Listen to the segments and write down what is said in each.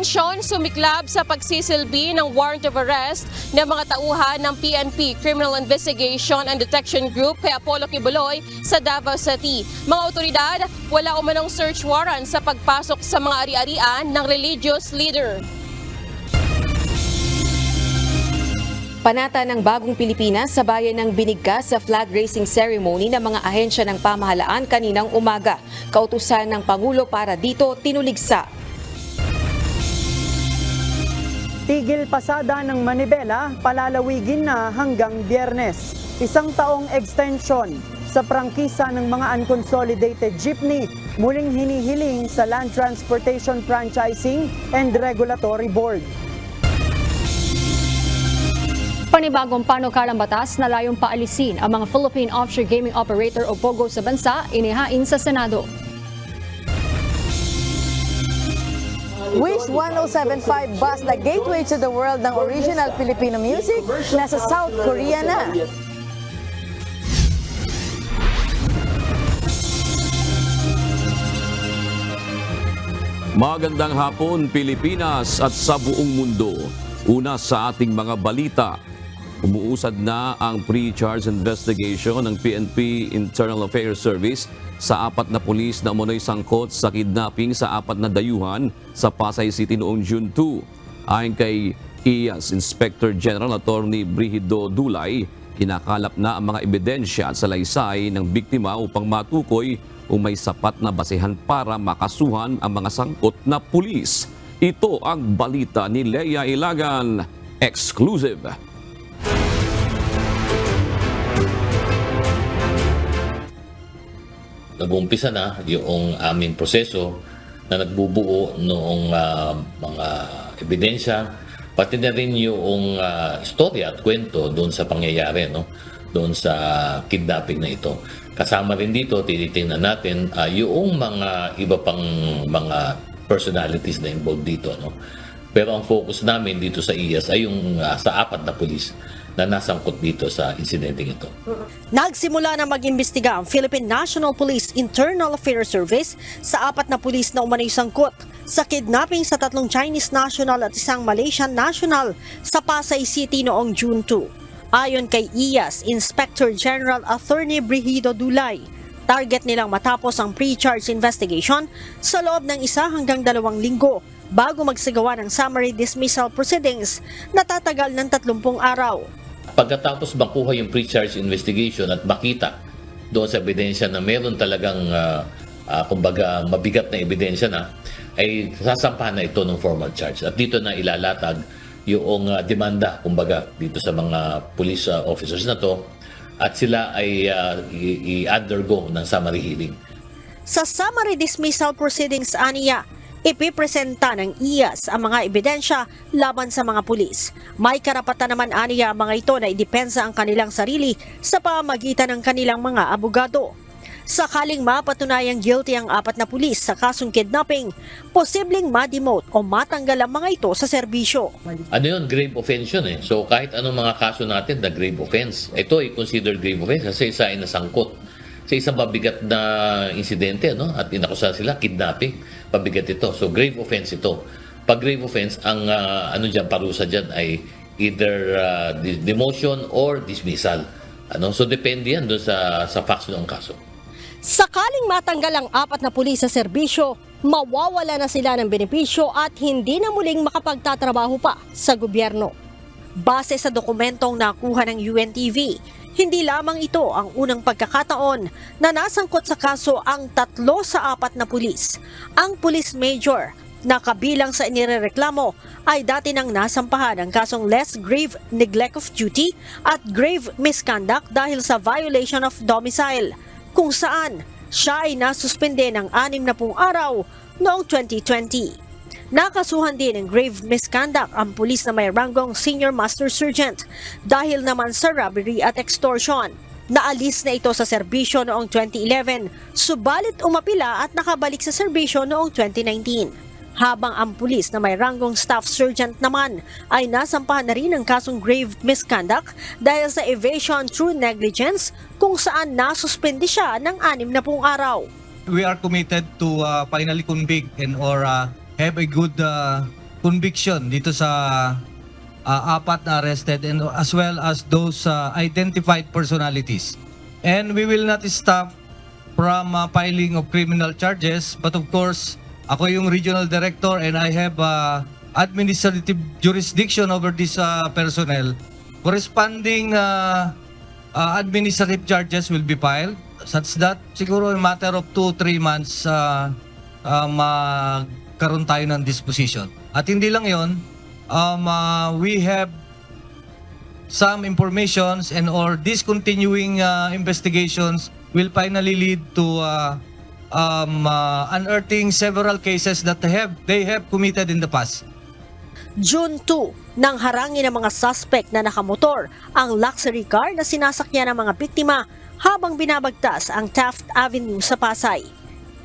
Tensyon sumiklab sa pagsisilbi ng warrant of arrest ng mga tauhan ng PNP Criminal Investigation and Detection Group kay Apollo Kibuloy sa Davao City. Mga otoridad, wala umanong search warrant sa pagpasok sa mga ari-arian ng religious leader. Panata ng Bagong Pilipinas sa bayan ng Binigkas sa flag raising ceremony ng mga ahensya ng pamahalaan kaninang umaga. Kautusan ng Pangulo para dito tinuligsa. Tigil pasada ng manibela, palalawigin na hanggang Biyernes. 1 taong extension sa prangkisa ng mga unconsolidated jeepney, muling hinihiling sa Land Transportation Franchising and Regulatory Board. Panibagong panukalang batas na layong paalisin ang mga Philippine Offshore Gaming Operator o POGO sa bansa, inihain sa Senado. Wish 1075 bus na gateway to the world ng original Filipino music nasa South Korea na. Magandang hapon Pilipinas at sa buong mundo. Una sa ating mga balita. Umuusad na ang pre-charge investigation ng PNP Internal Affairs Service sa 4 na pulis na umunoy sangkot sa kidnapping sa 4 na dayuhan sa Pasay City noong June 2. Ayon kay IAS Inspector General Attorney Brigido Dulay, kinakalap na ang mga ebidensya at salaysay ng biktima upang matukoy kung may sapat na basehan para makasuhan ang mga sangkot na pulis. Ito ang balita ni Leia Ilagan, exclusive. Nag-uumpisa na yung aming proseso na nagbubuo noong mga ebidensya, pati na rin yung istorya at kwento doon sa pangyayari, no? Doon sa kidnapping na ito. Kasama rin dito, tinitingnan natin yung mga iba pang mga personalities na involved dito. No? Pero ang focus namin dito sa IAS ay yung sa 4 na pulis na nasangkot dito sa insidenteng ito. Nagsimula na mag-imbestiga ang Philippine National Police Internal Affairs Service sa 4 na pulis na umano'y sangkot sa kidnapping sa 3 Chinese national at 1 Malaysian national sa Pasay City noong June 2. Ayon kay IAS Inspector General Attorney Brigido Dulay, target nilang matapos ang pre-charge investigation sa loob ng 1 hanggang 2 linggo bago magsagawa ng summary dismissal proceedings na tatagal ng 30 araw. Pagkatapos makuha yung pre-charge investigation at makita doon sa ebidensya na meron talagang kumbaga mabigat na ebidensya na, ay sasampahan na ito ng formal charge. At dito na ilalatag yung demanda kumbaga dito sa mga police officers na to at sila ay i-undergo ng summary hearing. Sa summary dismissal proceedings aniya, ipipresenta ng IAS ang mga ebidensya laban sa mga pulis. May karapatan naman aniya ang mga ito na idepensa ang kanilang sarili sa pamamagitan ng kanilang mga abogado. Sakaling mapatunayang guilty ang 4 na pulis sa kasong kidnapping, posibleng ma-demote o matanggal ang mga ito sa serbisyo. Ano yun? Grave offense yun eh. So kahit anong mga kaso natin na grave offense, ito ay considered grave offense kasi isa ay nasangkot sa isang mabigat na insidente, no? At inakusahan sila, kidnapping, pabigat ito. So grave offense ito. Pag grave offense, ang parusa dyan ay either demotion or dismissal. So depende yan doon sa facts ng kaso. Sakaling matanggal ang 4 na pulis sa serbisyo, mawawala na sila ng benepisyo at hindi na muling makapagtatrabaho pa sa gobyerno. Base sa dokumentong nakuha ng UNTV, hindi lamang ito ang unang pagkakataon na nasangkot sa kaso ang 3 sa 4 na pulis. Ang police major na kabilang sa inirereklamo ay dati nang nasampahan ng kasong less grave neglect of duty at grave misconduct dahil sa violation of domicile, kung saan siya ay nasuspende ng 60 araw noong 2020. Nakasuhan din ng grave misconduct ang pulis na may ranggong Senior Master Sergeant dahil naman sa robbery at extortion. Naalis na ito sa serbisyo noong 2011, subalit umapila at nakabalik sa serbisyo noong 2019. Habang ang pulis na may ranggong Staff Sergeant naman ay nasampahan na rin ng kasong grave misconduct dahil sa evasion through negligence kung saan nasuspende siya ng 60 araw. We are committed to finally convict and or have a good conviction dito sa apat na arrested and as well as those identified personalities. And we will not stop from filing of criminal charges, but of course, ako yung regional director and I have administrative jurisdiction over this personnel. Corresponding administrative charges will be filed such that siguro a matter of 2-3 months magkaroon tayo ng disposition. At hindi lang yon, we have some informations and or discontinuing investigations will finally lead to unearthing several cases that they have committed in the past. June 2, nang harangin ng mga suspect na nakamotor ang luxury car na sinasakyan ng mga biktima habang binabagtas ang Taft Avenue sa Pasay.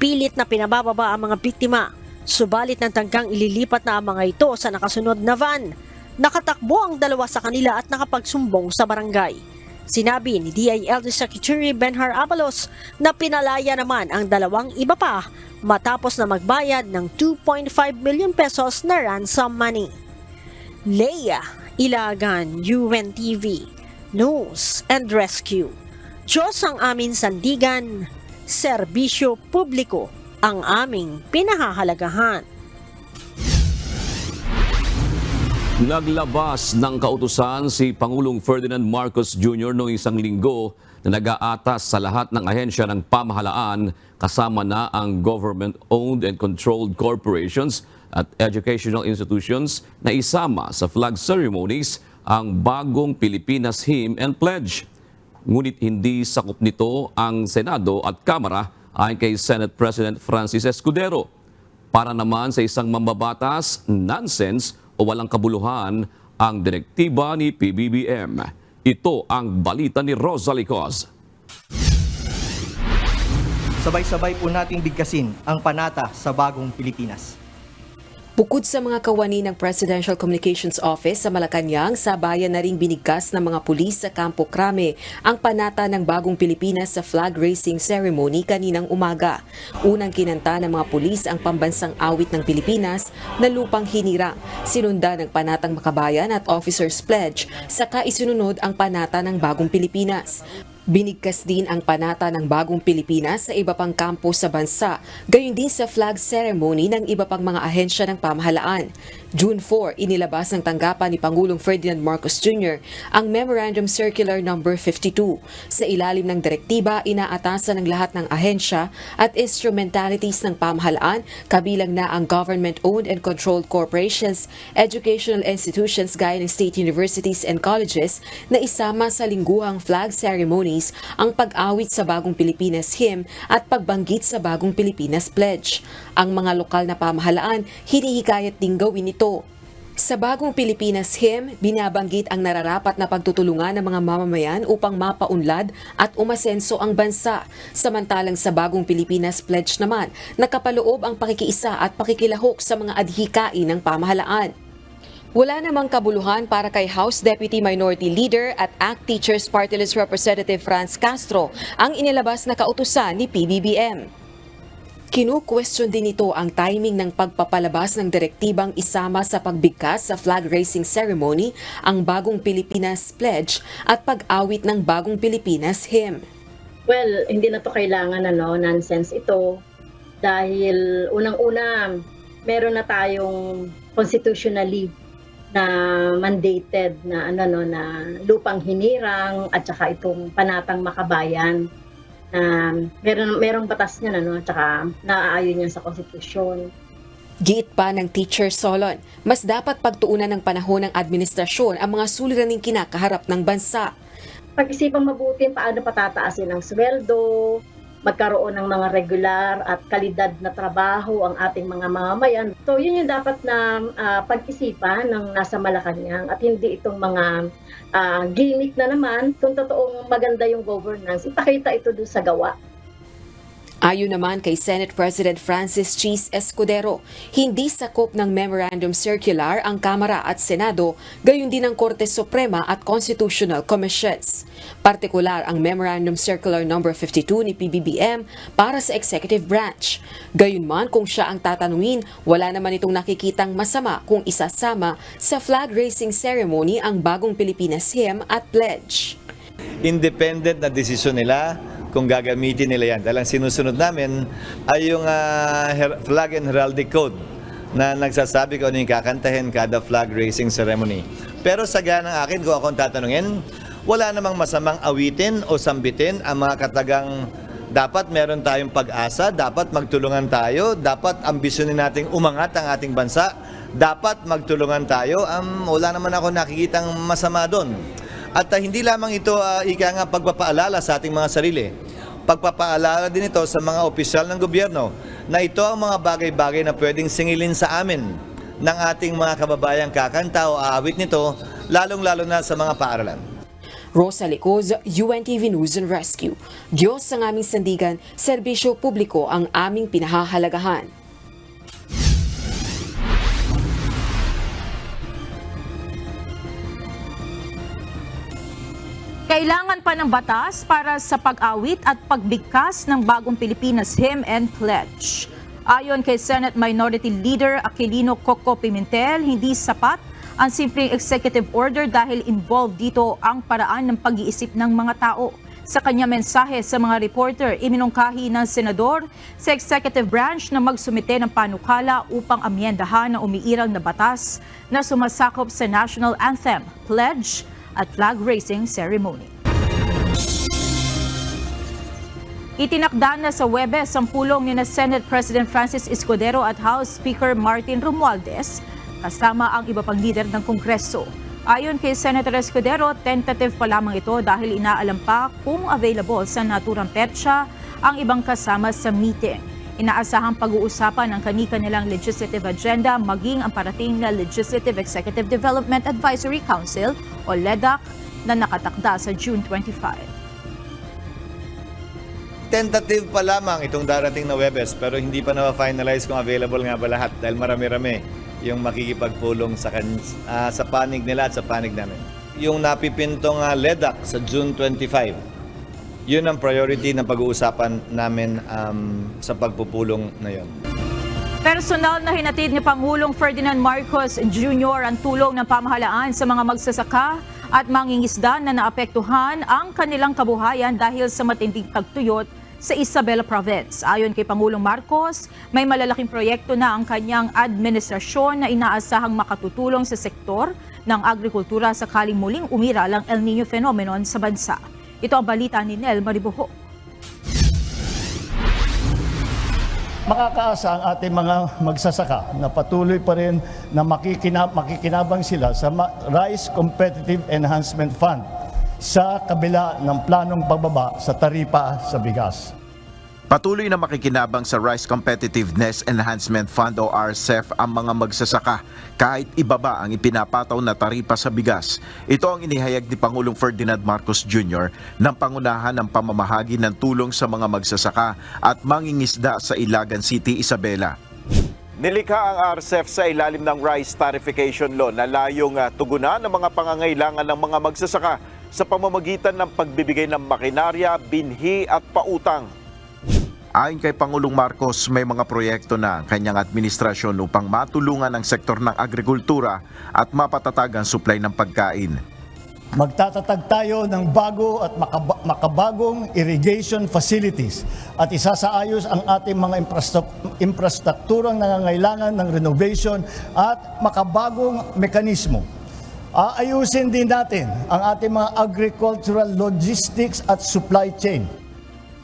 Pilit na pinabababa ang mga biktima, subalit ng tanggang ililipat na ang mga ito sa nakasunod na van. Nakatakbo ang dalawa sa kanila at nakapagsumbong sa barangay. Sinabi ni DILG Secretary Benhar Abalos na pinalaya naman ang dalawang iba pa matapos na magbayad ng 2.5 million pesos na ransom money. Leia Ilagan, UNTV, News and Rescue. Diyos ang aming sandigan, serbisyo publiko ang aming pinahahalagahan. Naglabas ng kautusan si Pangulong Ferdinand Marcos Jr. noong isang linggo na nag-aatas sa lahat ng ahensya ng pamahalaan kasama na ang government-owned and controlled corporations at educational institutions na isama sa flag ceremonies ang bagong Pilipinas Hymn and Pledge. Ngunit hindi sakop nito ang Senado at Kamara ayon kay Senate President Francis Escudero. Para naman sa isang mambabatas, nonsense o walang kabuluhan ang direktiba ni PBBM. Ito ang balita ni Rosalie Cos. Sabay-sabay po nating bigkasin ang panata sa bagong Pilipinas. Bukod sa mga kawani ng Presidential Communications Office sa Malacanang, sabayan na ring binigkas ng mga pulis sa Campo Crame ang panata ng bagong Pilipinas sa flag raising ceremony kaninang umaga. Unang kinanta ng mga pulis ang pambansang awit ng Pilipinas na Lupang Hinirang, sinundan ng Panatang Makabayan at Officer's Pledge, saka isinunod ang panata ng bagong Pilipinas. Binigkas din ang panata ng bagong Pilipinas sa iba pang kampo sa bansa, gayon din sa flag ceremony ng iba pang mga ahensya ng pamahalaan. June 4, inilabas ng tanggapan ni Pangulong Ferdinand Marcos Jr. ang Memorandum Circular No. 52. Sa ilalim ng direktiba, inaatasan ng lahat ng ahensya at instrumentalities ng pamahalaan, kabilang na ang government-owned and controlled corporations, educational institutions gaya ng state universities and colleges na isama sa lingguhang flag ceremonies ang pag-awit sa Bagong Pilipinas Hymn at pagbanggit sa Bagong Pilipinas Pledge. Ang mga lokal na pamahalaan, hinihikayat ding gawin ito. Sa Bagong Pilipinas Hymn, binabanggit ang nararapat na pagtutulungan ng mga mamamayan upang mapaunlad at umasenso ang bansa. Samantalang sa Bagong Pilipinas Pledge naman, nakapaloob ang pakikiisa at pakikilahok sa mga adhikain ng pamahalaan. Wala namang kabuluhan para kay House Deputy Minority Leader at ACT Teachers Party List Representative Franz Castro ang inilabas na kautusan ni PBBM. Kinu-question din ito ang timing ng pagpapalabas ng direktibang isama sa pagbigkas sa flag raising ceremony ang Bagong Pilipinas Pledge at pag-awit ng Bagong Pilipinas Hymn. Well, hindi na to kailangan nonsense ito dahil unang-una meron na tayong constitutionally na mandated na na Lupang Hinirang at saka itong Panatang Makabayan. Merong batas niyan at saka naaayon niyan sa konstitusyon. Giit pa ng Teacher Solon, mas dapat pagtuunan ng panahon ng administrasyon ang mga suliraning kinakaharap ng bansa. Pag-isipang mabuti paano patataasin ang sweldo, magkaroon ng mga regular at kalidad na trabaho ang ating mga mamamayan. So yun yung dapat na pag-isipan ng nasa Malacanang at hindi itong mga gimmick na naman. Kung totoong maganda yung governance, ipakita ito doon sa gawa. Ayon naman kay Senate President Francis Cheese Escudero, hindi sakop ng Memorandum Circular ang Kamara at Senado, gayon din ang Korte Suprema at Constitutional Commissions. Partikular ang Memorandum Circular No. 52 ni PBBM para sa Executive Branch. Gayunman kung siya ang tatanungin, wala naman itong nakikitang masama kung isasama sa flag raising ceremony ang Bagong Pilipinas Hymn at Pledge. Independent na desisyon nila kung gagamitin nila yan. Dahil ang sinusunod namin ay yung Flag and Heraldic Code na nagsasabi kung ano yung kakantahin kada flag raising ceremony. Pero sa ganang akin, kung akong tatanungin, wala namang masamang awitin o sambitin ang mga katagang dapat meron tayong pag-asa, dapat magtulungan tayo, dapat ambisyonin nating umangat ang ating bansa, dapat magtulungan tayo. Wala naman ako nakikitang masama doon. At hindi lamang ito ika nga pagpapaalala sa ating mga sarili. Pagpapaalala din ito sa mga opisyal ng gobyerno na ito ang mga bagay-bagay na pwedeng singilin sa amin ng ating mga kababayang kakanta o aawit nito, lalong-lalo na sa mga paaralan. Rosa Licoz, UNTV News and Rescue. Diyos ang aming sandigan, serbisyo publiko ang aming pinahahalagahan. Kailangan pa ng batas para sa pag-awit at pagbigkas ng Bagong Pilipinas Hymn and Pledge. Ayon kay Senate Minority Leader Aquilino Coco Pimentel, hindi sapat ang simpleng executive order dahil involved dito ang paraan ng pag-iisip ng mga tao. Sa kanya mensahe sa mga reporter, iminungkahi ng senador sa executive branch na magsumite ng panukala upang amyendahan ang umiiral na batas na sumasakop sa national anthem, pledge at flag raising ceremony. Itinakda na sa Huwebes ang pulong ni Senate President Francis Escudero at House Speaker Martin Romualdez kasama ang iba pang lider ng Kongreso. Ayon kay Senator Escudero, tentative pa lamang ito dahil inaalam pa kung available sa naturang petsa ang ibang kasama sa meeting. Inaasahang pag-uusapan ang kani-kanilang legislative agenda maging ang parating na Legislative Executive Development Advisory Council o LEDAC na nakatakda sa June 25. Tentative pa lamang itong darating na Huwebes pero hindi pa na-finalize kung available nga ba lahat dahil marami-rami yung makikipagpulong sa panig nila at sa panig namin. Yung napipintong LEDAC sa June 25, yun ang priority na pag-uusapan namin sa pagpupulong na yun. Personal na hinatid ni Pangulong Ferdinand Marcos Jr. ang tulong ng pamahalaan sa mga magsasaka at mangingisda na naapektuhan ang kanilang kabuhayan dahil sa matinding tagtuyot sa Isabela Province. Ayon kay Pangulong Marcos, may malalaking proyekto na ang kanyang administrasyon na inaasahang makatutulong sa sektor ng agrikultura sakaling muling umiral ang El Niño phenomenon sa bansa. Ito ang balita ni Nel Maribuho. Makakaasa ang ating mga magsasaka na patuloy pa rin na makikinabang sila sa Rice Competitive Enhancement Fund sa kabila ng planong pagbaba sa taripa sa bigas. Patuloy na makikinabang sa Rice Competitiveness Enhancement Fund o RCEF ang mga magsasaka kahit ibaba ang ipinapataw na taripa sa bigas. Ito ang inihayag ni Pangulong Ferdinand Marcos Jr. ng pangunahan ng pamamahagi ng tulong sa mga magsasaka at mangingisda sa Ilagan City, Isabela. Nilikha ang RCEF sa ilalim ng Rice Tarification Law na layong tugunan ang mga pangangailangan ng mga magsasaka sa pamamagitan ng pagbibigay ng makinarya, binhi at pautang. Ayon kay Pangulong Marcos, may mga proyekto na ang kanyang administrasyon upang matulungan ang sektor ng agrikultura at mapatatag ang supply ng pagkain. Magtatatag tayo ng bago at makabagong irrigation facilities at isasaayos ang ating mga infrastrukturang nangangailangan ng renovation at makabagong mekanismo. Aayusin din natin ang ating mga agricultural logistics at supply chain.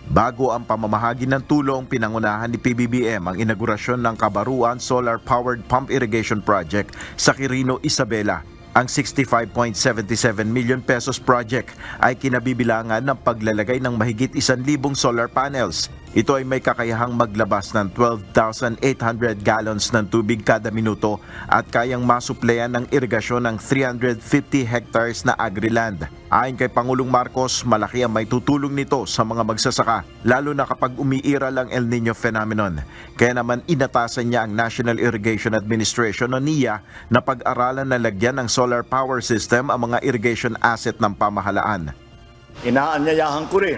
Bago ang pamamahagi ng tulong, pinangunahan ni PBBM ang inaugurasyon ng Kabaruan Solar-Powered Pump Irrigation Project sa Quirino, Isabela. Ang 65.77 million pesos project ay kinabibilangan ng paglalagay ng mahigit 1,000 solar panels. Ito ay may kakayahang maglabas ng 12,800 gallons ng tubig kada minuto at kayang masupleyan ng irigasyon ng 350 hectares na agriland. Ayon kay Pangulong Marcos, malaki ang may tutulong nito sa mga magsasaka, lalo na kapag umiiral ang El Nino phenomenon. Kaya naman inatasan niya ang National Irrigation Administration o NIA na pag-aralan na lagyan ng solar power system ang mga irrigation asset ng pamahalaan. Inaanyayahan ko rin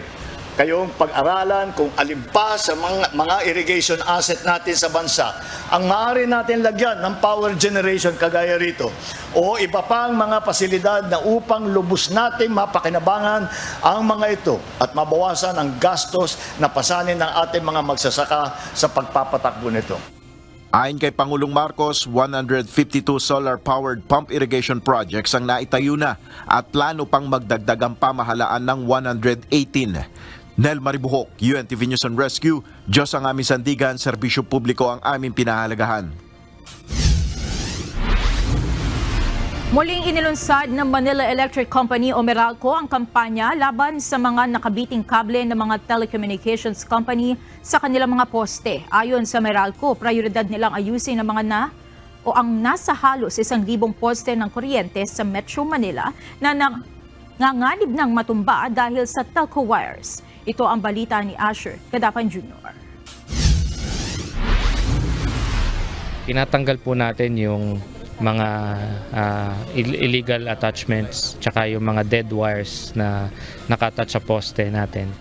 kayong pag-aralan kung alin pa sa mga irrigation asset natin sa bansa ang maaari natin lagyan ng power generation kagaya rito o iba pang mga pasilidad na upang lubos nating mapakinabangan ang mga ito at mabawasan ang gastos na pasanin ng ating mga magsasaka sa pagpapatakbo nito. Ayon kay Pangulong Marcos, 152 solar-powered pump irrigation projects ang naitayo na at plano pang magdagdag ang pamahalaan ng 118. Nel Maribuhok, UNTV News and Rescue, Diyos ang aming sandigan, serbisyo publiko ang aming pinahalagahan. Muling inilunsad ng Manila Electric Company o Meralco ang kampanya laban sa mga nakabiting kable ng mga telecommunications company sa kanilang mga poste. Ayon sa Meralco, prioridad nilang ayusin ang ang nasa halos 1,000 poste ng kuryente sa Metro Manila na nanganganib ng matumba dahil sa telco wires. Ito ang balita ni Asher Cadapan Jr. Tinatanggal po natin yung mga illegal attachments tsaka yung mga dead wires na nakatouch sa poste natin.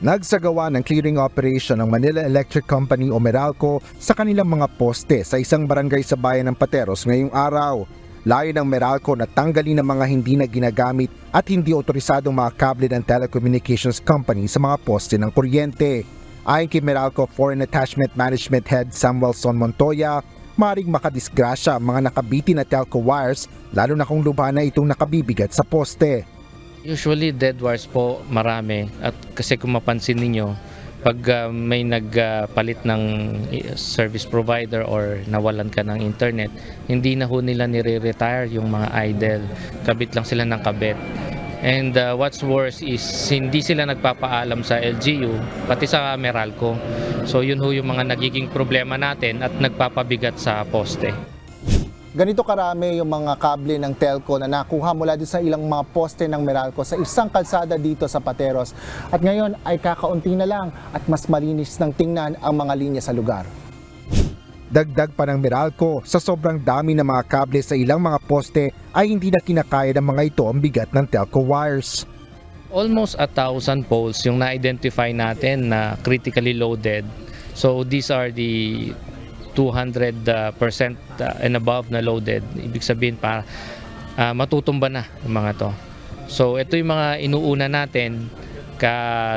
Nagsagawa ng clearing operation ng Manila Electric Company o Meralco sa kanilang mga poste sa isang barangay sa bayan ng Pateros ngayong araw. Layo ng Meralco na tanggalin ang mga hindi na ginagamit at hindi otorisadong mga kable ng telecommunications company sa mga poste ng kuryente. Ayon kay Meralco Foreign Attachment Management Head Samuel Son Montoya, maring makadisgrasya ang mga nakabiti na telco wires lalo na kung lubha na itong nakabibigat sa poste. Usually dead wires po marami at kasi kung mapansin ninyo, pag may nagpalit ng service provider or nawalan ka ng internet, hindi na ho nila nire-retire yung mga idle. Kabit lang sila ng kabit. And what's worse is hindi sila nagpapaalam sa LGU, pati sa Meralco. So yun ho yung mga nagiging problema natin at nagpapabigat sa poste. Ganito karami yung mga kable ng telco na nakuha mula din sa ilang mga poste ng Meralco sa isang kalsada dito sa Pateros. At ngayon ay kakaunti na lang at mas malinis ng tingnan ang mga linya sa lugar. Dagdag pa ng Meralco, sa sobrang dami ng mga kable sa ilang mga poste ay hindi na kinakaya ng mga ito ang bigat ng telco wires. Almost 1,000 poles yung na-identify natin na critically loaded. So these are the 200% and above na loaded. Ibig sabihin para matutumba na yung mga to. So ito yung mga inuuna natin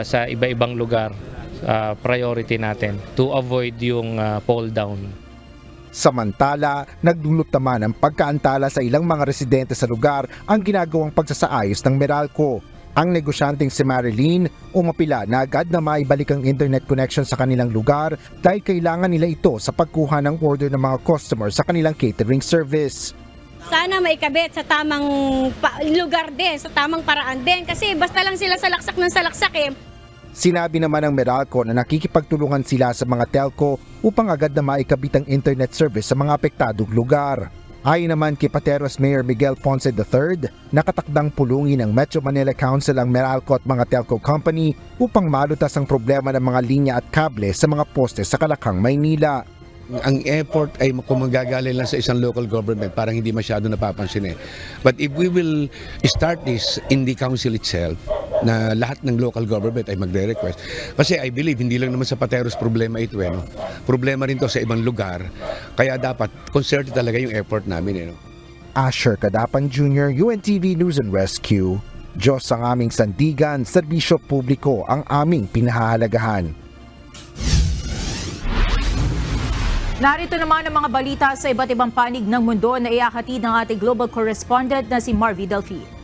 sa iba-ibang lugar, priority natin to avoid yung fall down. Samantala, nagdulot naman ang pagkaantala sa ilang mga residente sa lugar ang ginagawang pagsasaayos ng Meralco. Ang negosyanteng si Marilyn umapila na agad na maibalik ang internet connection sa kanilang lugar dahil kailangan nila ito sa pagkuha ng order ng mga customer sa kanilang catering service. Sana maikabit sa tamang lugar din, sa tamang paraan din kasi basta lang sila salaksak ng salaksak eh. Sinabi naman ng Meralco na nakikipagtulungan sila sa mga telco upang agad na maikabit ang internet service sa mga apektadong lugar. Ayon naman kay Pateros Mayor Miguel Ponce III, nakatakdang pulungin ng Metro Manila Council ang Meralco at mga telco company upang malutas ang problema ng mga linya at kable sa mga poste sa Kalakang, Maynila. Ang effort ay kung manggagaling lang sa isang local government, parang hindi masyado napapansin eh. But if we will start this in the council itself, na lahat ng local government ay magre-request. Kasi I believe, hindi lang naman sa Pateros problema ito eh. No? Problema rin to sa ibang lugar. Kaya dapat concerted talaga yung effort namin eh. No? Asher Cadapan Jr., UNTV News and Rescue. Diyos ang aming sandigan, serbisyo publiko ang aming pinahahalagahan. Narito naman ang mga balita sa iba't ibang panig ng mundo na iakatid ng ating global correspondent na si Marvy Delphi.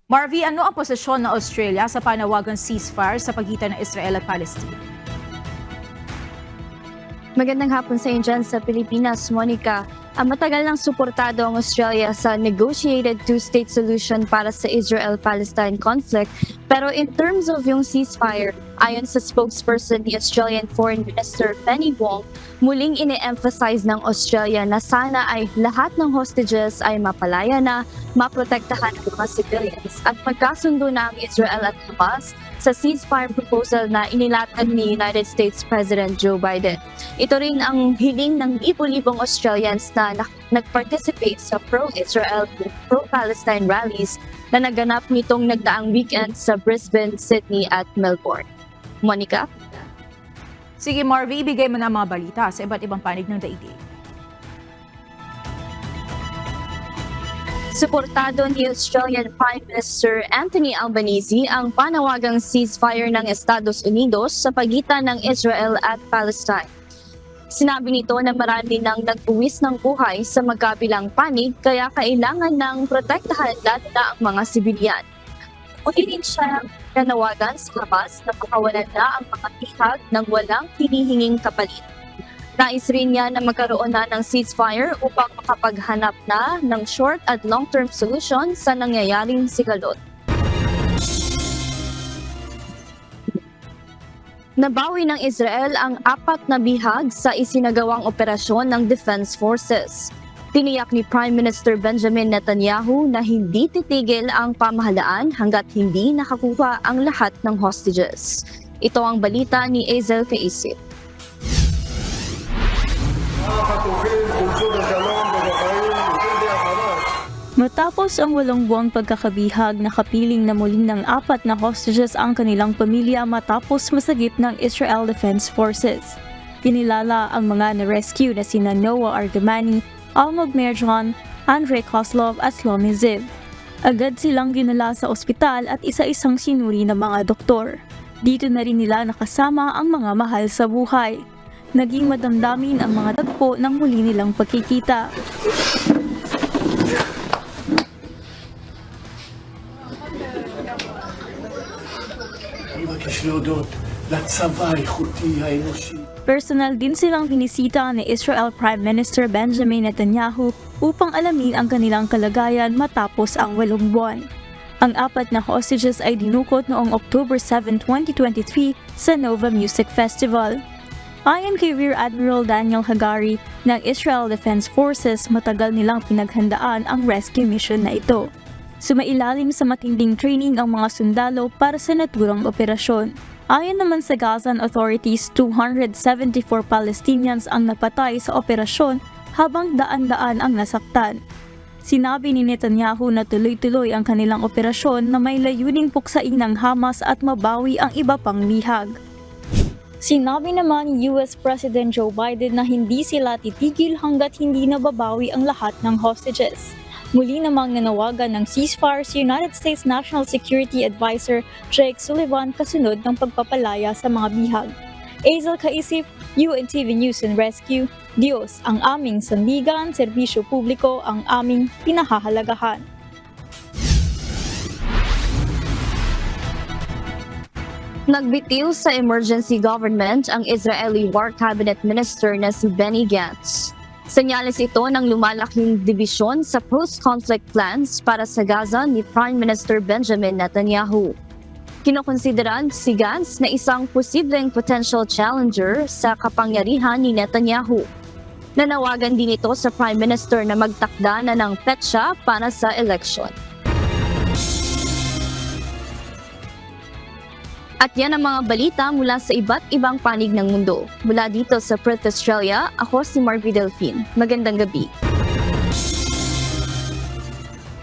Marvy, ano ang posisyon ng Australia sa panawagang ceasefire sa pagitan ng Israel at Palestine? Magandang hapon sa inyo dyan sa Pilipinas, Monica. Matagal nang suportado ang Australia sa negotiated two-state solution para sa Israel-Palestine conflict. Pero in terms of yung ceasefire, ayon sa spokesperson ni Australian Foreign Minister Penny Wong, muling ine-emphasize ng Australia na sana ay lahat ng hostages ay mapalaya na, maprotektahan ng mga civilians at magkasundo na ang Israel at Hamas sa ceasefire proposal na inilatag ni United States President Joe Biden. Ito rin ang hiling ng libo-libong Australians na nag-participate sa pro-Israel, pro-Palestine rallies na naganap nitong nagdaang weekend sa Brisbane, Sydney at Melbourne. Monica? Sige Marvy, ibigay mo na ang mga balita sa iba't ibang panig ng daigdig. Suportado ni Australian Prime Minister Anthony Albanese ang panawagang ceasefire ng Estados Unidos sa pagitan ng Israel at Palestine. Sinabi nito na marami nang nagbuwis ng buhay sa magkabilang panig kaya kailangan ng protektahan lalo na ang mga sibilyan. Muli rin siya nanawagan sa Hamas na pakawalan na ang mga tihag ng walang hinihinging kapalit. Nais rin niya na magkaroon na ng ceasefire upang makapaghanap na ng short at long-term solution sa nangyayaring sigalot. Nabawi ng Israel ang 4 na bihag sa isinagawang operasyon ng Defense Forces. Tiniyak ni Prime Minister Benjamin Netanyahu na hindi titigil ang pamahalaan hanggat hindi nakakuha ang lahat ng hostages. Ito ang balita ni Azel Kaisip. Matapos ang 8 buwang pagkakabihag, nakapiling na muling ng 4 na hostages ang kanilang pamilya matapos masagip ng Israel Defense Forces. Kinilala ang mga na-rescue na sina Noah Argamani, Almog Merjan, Andrei Kozlov at Shlomi Ziv. Agad silang dinala sa ospital at isa-isang sinuri ng mga doktor. Dito na rin nila nakasama ang mga mahal sa buhay. Naging madamdamin ang mga tagpo ng muli nilang pagkikita. Personal din silang binisita ni Israel Prime Minister Benjamin Netanyahu upang alamin ang kanilang kalagayan matapos ang 8 buwan. Ang 4 na hostages ay dinukot noong October 7, 2023 sa Nova Music Festival. Ayon kay Rear Admiral Daniel Hagari ng Israel Defense Forces, matagal nilang pinaghandaan ang rescue mission na ito. Sumailalim sa matinding training ang mga sundalo para sa naturang operasyon. Ayon naman sa Gazan authorities, 274 Palestinians ang napatay sa operasyon habang daan-daan ang nasaktan. Sinabi ni Netanyahu na tuloy-tuloy ang kanilang operasyon na may layuning puksain ng Hamas at mabawi ang iba pang bihag. Sinabi naman ni US President Joe Biden na hindi sila titigil hanggat hindi nababawi ang lahat ng hostages. Muli namang nanawagan ng ceasefire si United States National Security Advisor Jake Sullivan kasunod ng pagpapalaya sa mga bihag. Azel Kaisip, UNTV News and Rescue, Diyos ang aming sandigan, serbisyo publiko ang aming pinahahalagahan. Nagbitiw sa emergency government ang Israeli War Cabinet Minister na si Benny Gantz. Senyales ito ng lumalaking dibisyon sa post-conflict plans para sa Gaza ni Prime Minister Benjamin Netanyahu. Kinokonsideran si Gantz na isang posibleng potential challenger sa kapangyarihan ni Netanyahu. Nanawagan din ito sa Prime Minister na magtakda na ng petsa para sa eleksyon. At yan ang mga balita mula sa iba't ibang panig ng mundo. Mula dito sa Perth, Australia, ako si Marvy Delphine. Magandang gabi.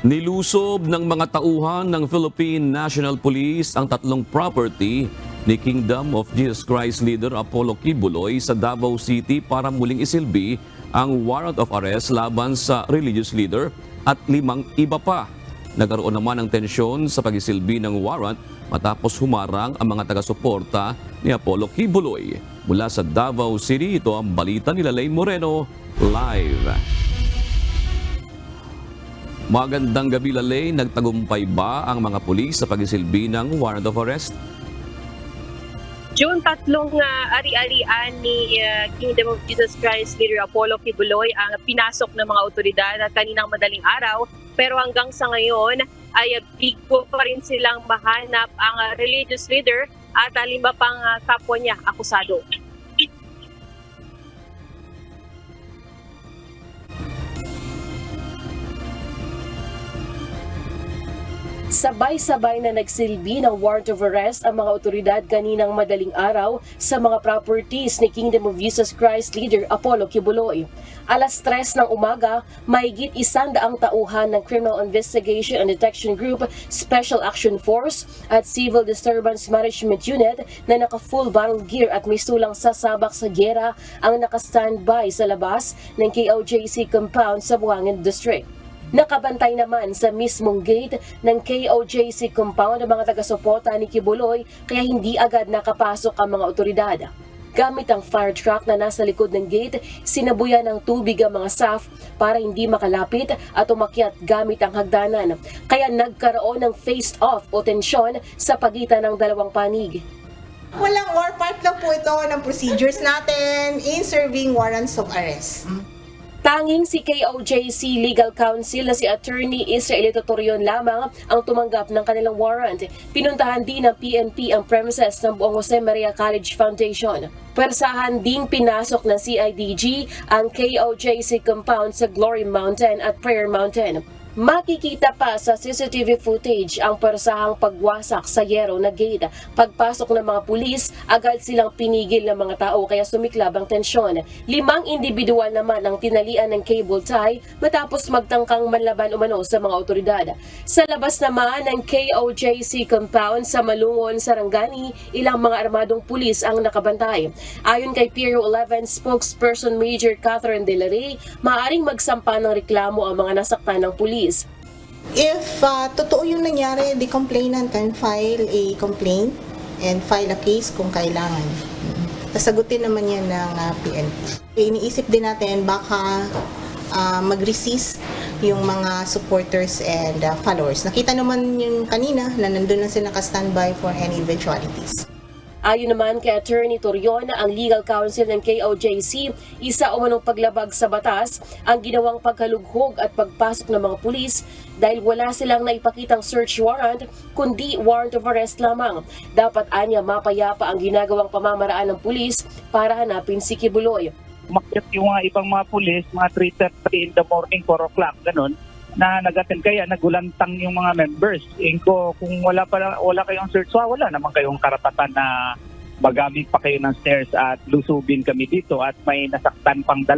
Nilusob ng mga tauhan ng Philippine National Police ang 3 property ni Kingdom of Jesus Christ leader Apollo Kibuloy sa Davao City para muling isilbi ang warrant of arrest laban sa religious leader at 5 iba pa. Nagkaroon naman ng tensyon sa pagisilbi ng warrant matapos humarang ang mga taga-suporta ni Apollo Kibuloy. Mula sa Davao City, ito ang balita ni Lalay Moreno live. Magandang gabi, Lalay. Nagtagumpay ba ang mga pulis sa pagisilbi ng warrant of arrest? June, tatlong ari-arian ni Kingdom of Jesus Christ leader Apollo Kibuloy ang pinasok ng mga otoridad at kaninang madaling araw. Pero hanggang sa ngayon ay bigo pa rin silang mahanap ang religious leader at 5 pang kapwa niya akusado. Sabay-sabay na nagsilbi ng warrant of arrest ang mga otoridad kaninang madaling araw sa mga properties ni Kingdom of Jesus Christ leader Apollo Kibuloy. Alas 3 ng umaga, mahigit 100 tauhan ng Criminal Investigation and Detection Group, Special Action Force at Civil Disturbance Management Unit na naka-full battle gear at may sulang sasabak sa giyera ang naka-standby sa labas ng KOJC compound sa Buangin District. Nakabantay naman sa mismong gate ng KOJC compound ang mga taga-suporta ni Kibuloy kaya hindi agad nakapasok ang mga otoridad. Gamit ang fire truck na nasa likod ng gate, sinabuyan ng tubig ang mga staff para hindi makalapit at umakyat gamit ang hagdanan. Kaya nagkaroon ng face-off o tensyon sa pagitan ng dalawang panig. Walang war, part lang po ito ng procedures natin in serving warrants of arrest. Tanging si KOJC Legal Counsel na si Attorney Israelito Torion lamang ang tumanggap ng kanilang warrant. Pinuntahan din ng PNP ang premises ng Buong Jose Maria College Foundation. Pwersahan ding pinasok ng CIDG ang KOJC compound sa Glory Mountain at Prayer Mountain. Makikita pa sa CCTV footage ang persahang pagwasak sa yero na gate. Pagpasok ng mga pulis, agad silang pinigil ng mga tao kaya sumiklab ang tensyon. 5 individual naman ang tinalian ng cable tie matapos magtangkang manlaban umano sa mga otoridad. Sa labas naman ng KOJC compound sa Malungon, Sarangani, ilang mga armadong pulis ang nakabantay. Ayon kay Piero 11 spokesperson Major Catherine De La Rey, maaaring magsampa ng reklamo ang mga nasaktan ng pulis. If totoo yung nangyari, the complainant can file a complaint and file a case kung kailangan. Sasagutin naman yan ng PNP. Iniisip din natin baka mag-resist yung mga supporters and followers. Nakita naman yung kanina na nandun na sila naka-standby for any eventualities. Ayon naman kay Attorney Torion, ang legal counsel ng KOJC, isa umanong paglabag sa batas ang ginawang pagkalughog at pagpasok ng mga pulis dahil wala silang naipakitang search warrant kundi warrant of arrest lamang. Dapat anya mapayapa ang ginagawang pamamaraan ng pulis para hanapin si Kibuloy. Umakyat yung mga ibang mga pulis, mga 3:30 in the morning, 4 o'clock, ganun, na nag-attend kaya nagulantang yung mga members. Kung wala kayong search warrant, wala naman kayong karapatan na magamit pa kayo ng stairs at lusubin kami dito at may nasaktan pang 2.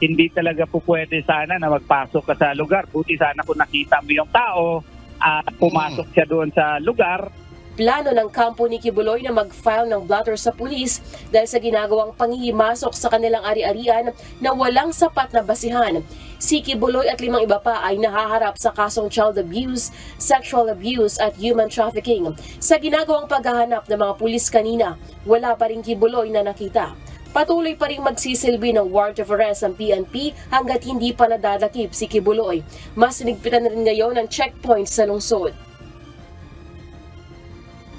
Hindi talaga po pwede sana na magpasok ka sa lugar. Buti sana kung nakita mo yung tao at pumasok siya doon sa lugar. Plano ng kampo ni Kibuloy na mag-file ng blotter sa pulis dahil sa ginagawang pangihimasok sa kanilang ari-arian na walang sapat na basihan. Si Kibuloy at 5 iba pa ay nahaharap sa kasong child abuse, sexual abuse at human trafficking. Sa ginagawang paghahanap ng mga pulis kanina, wala pa rin Kibuloy na nakita. Patuloy pa rin magsisilbi ng warrant of arrest ang PNP hanggat hindi pa nadadakip si Kibuloy. Mas sinigpitan na rin ngayon ang checkpoint sa lungsod.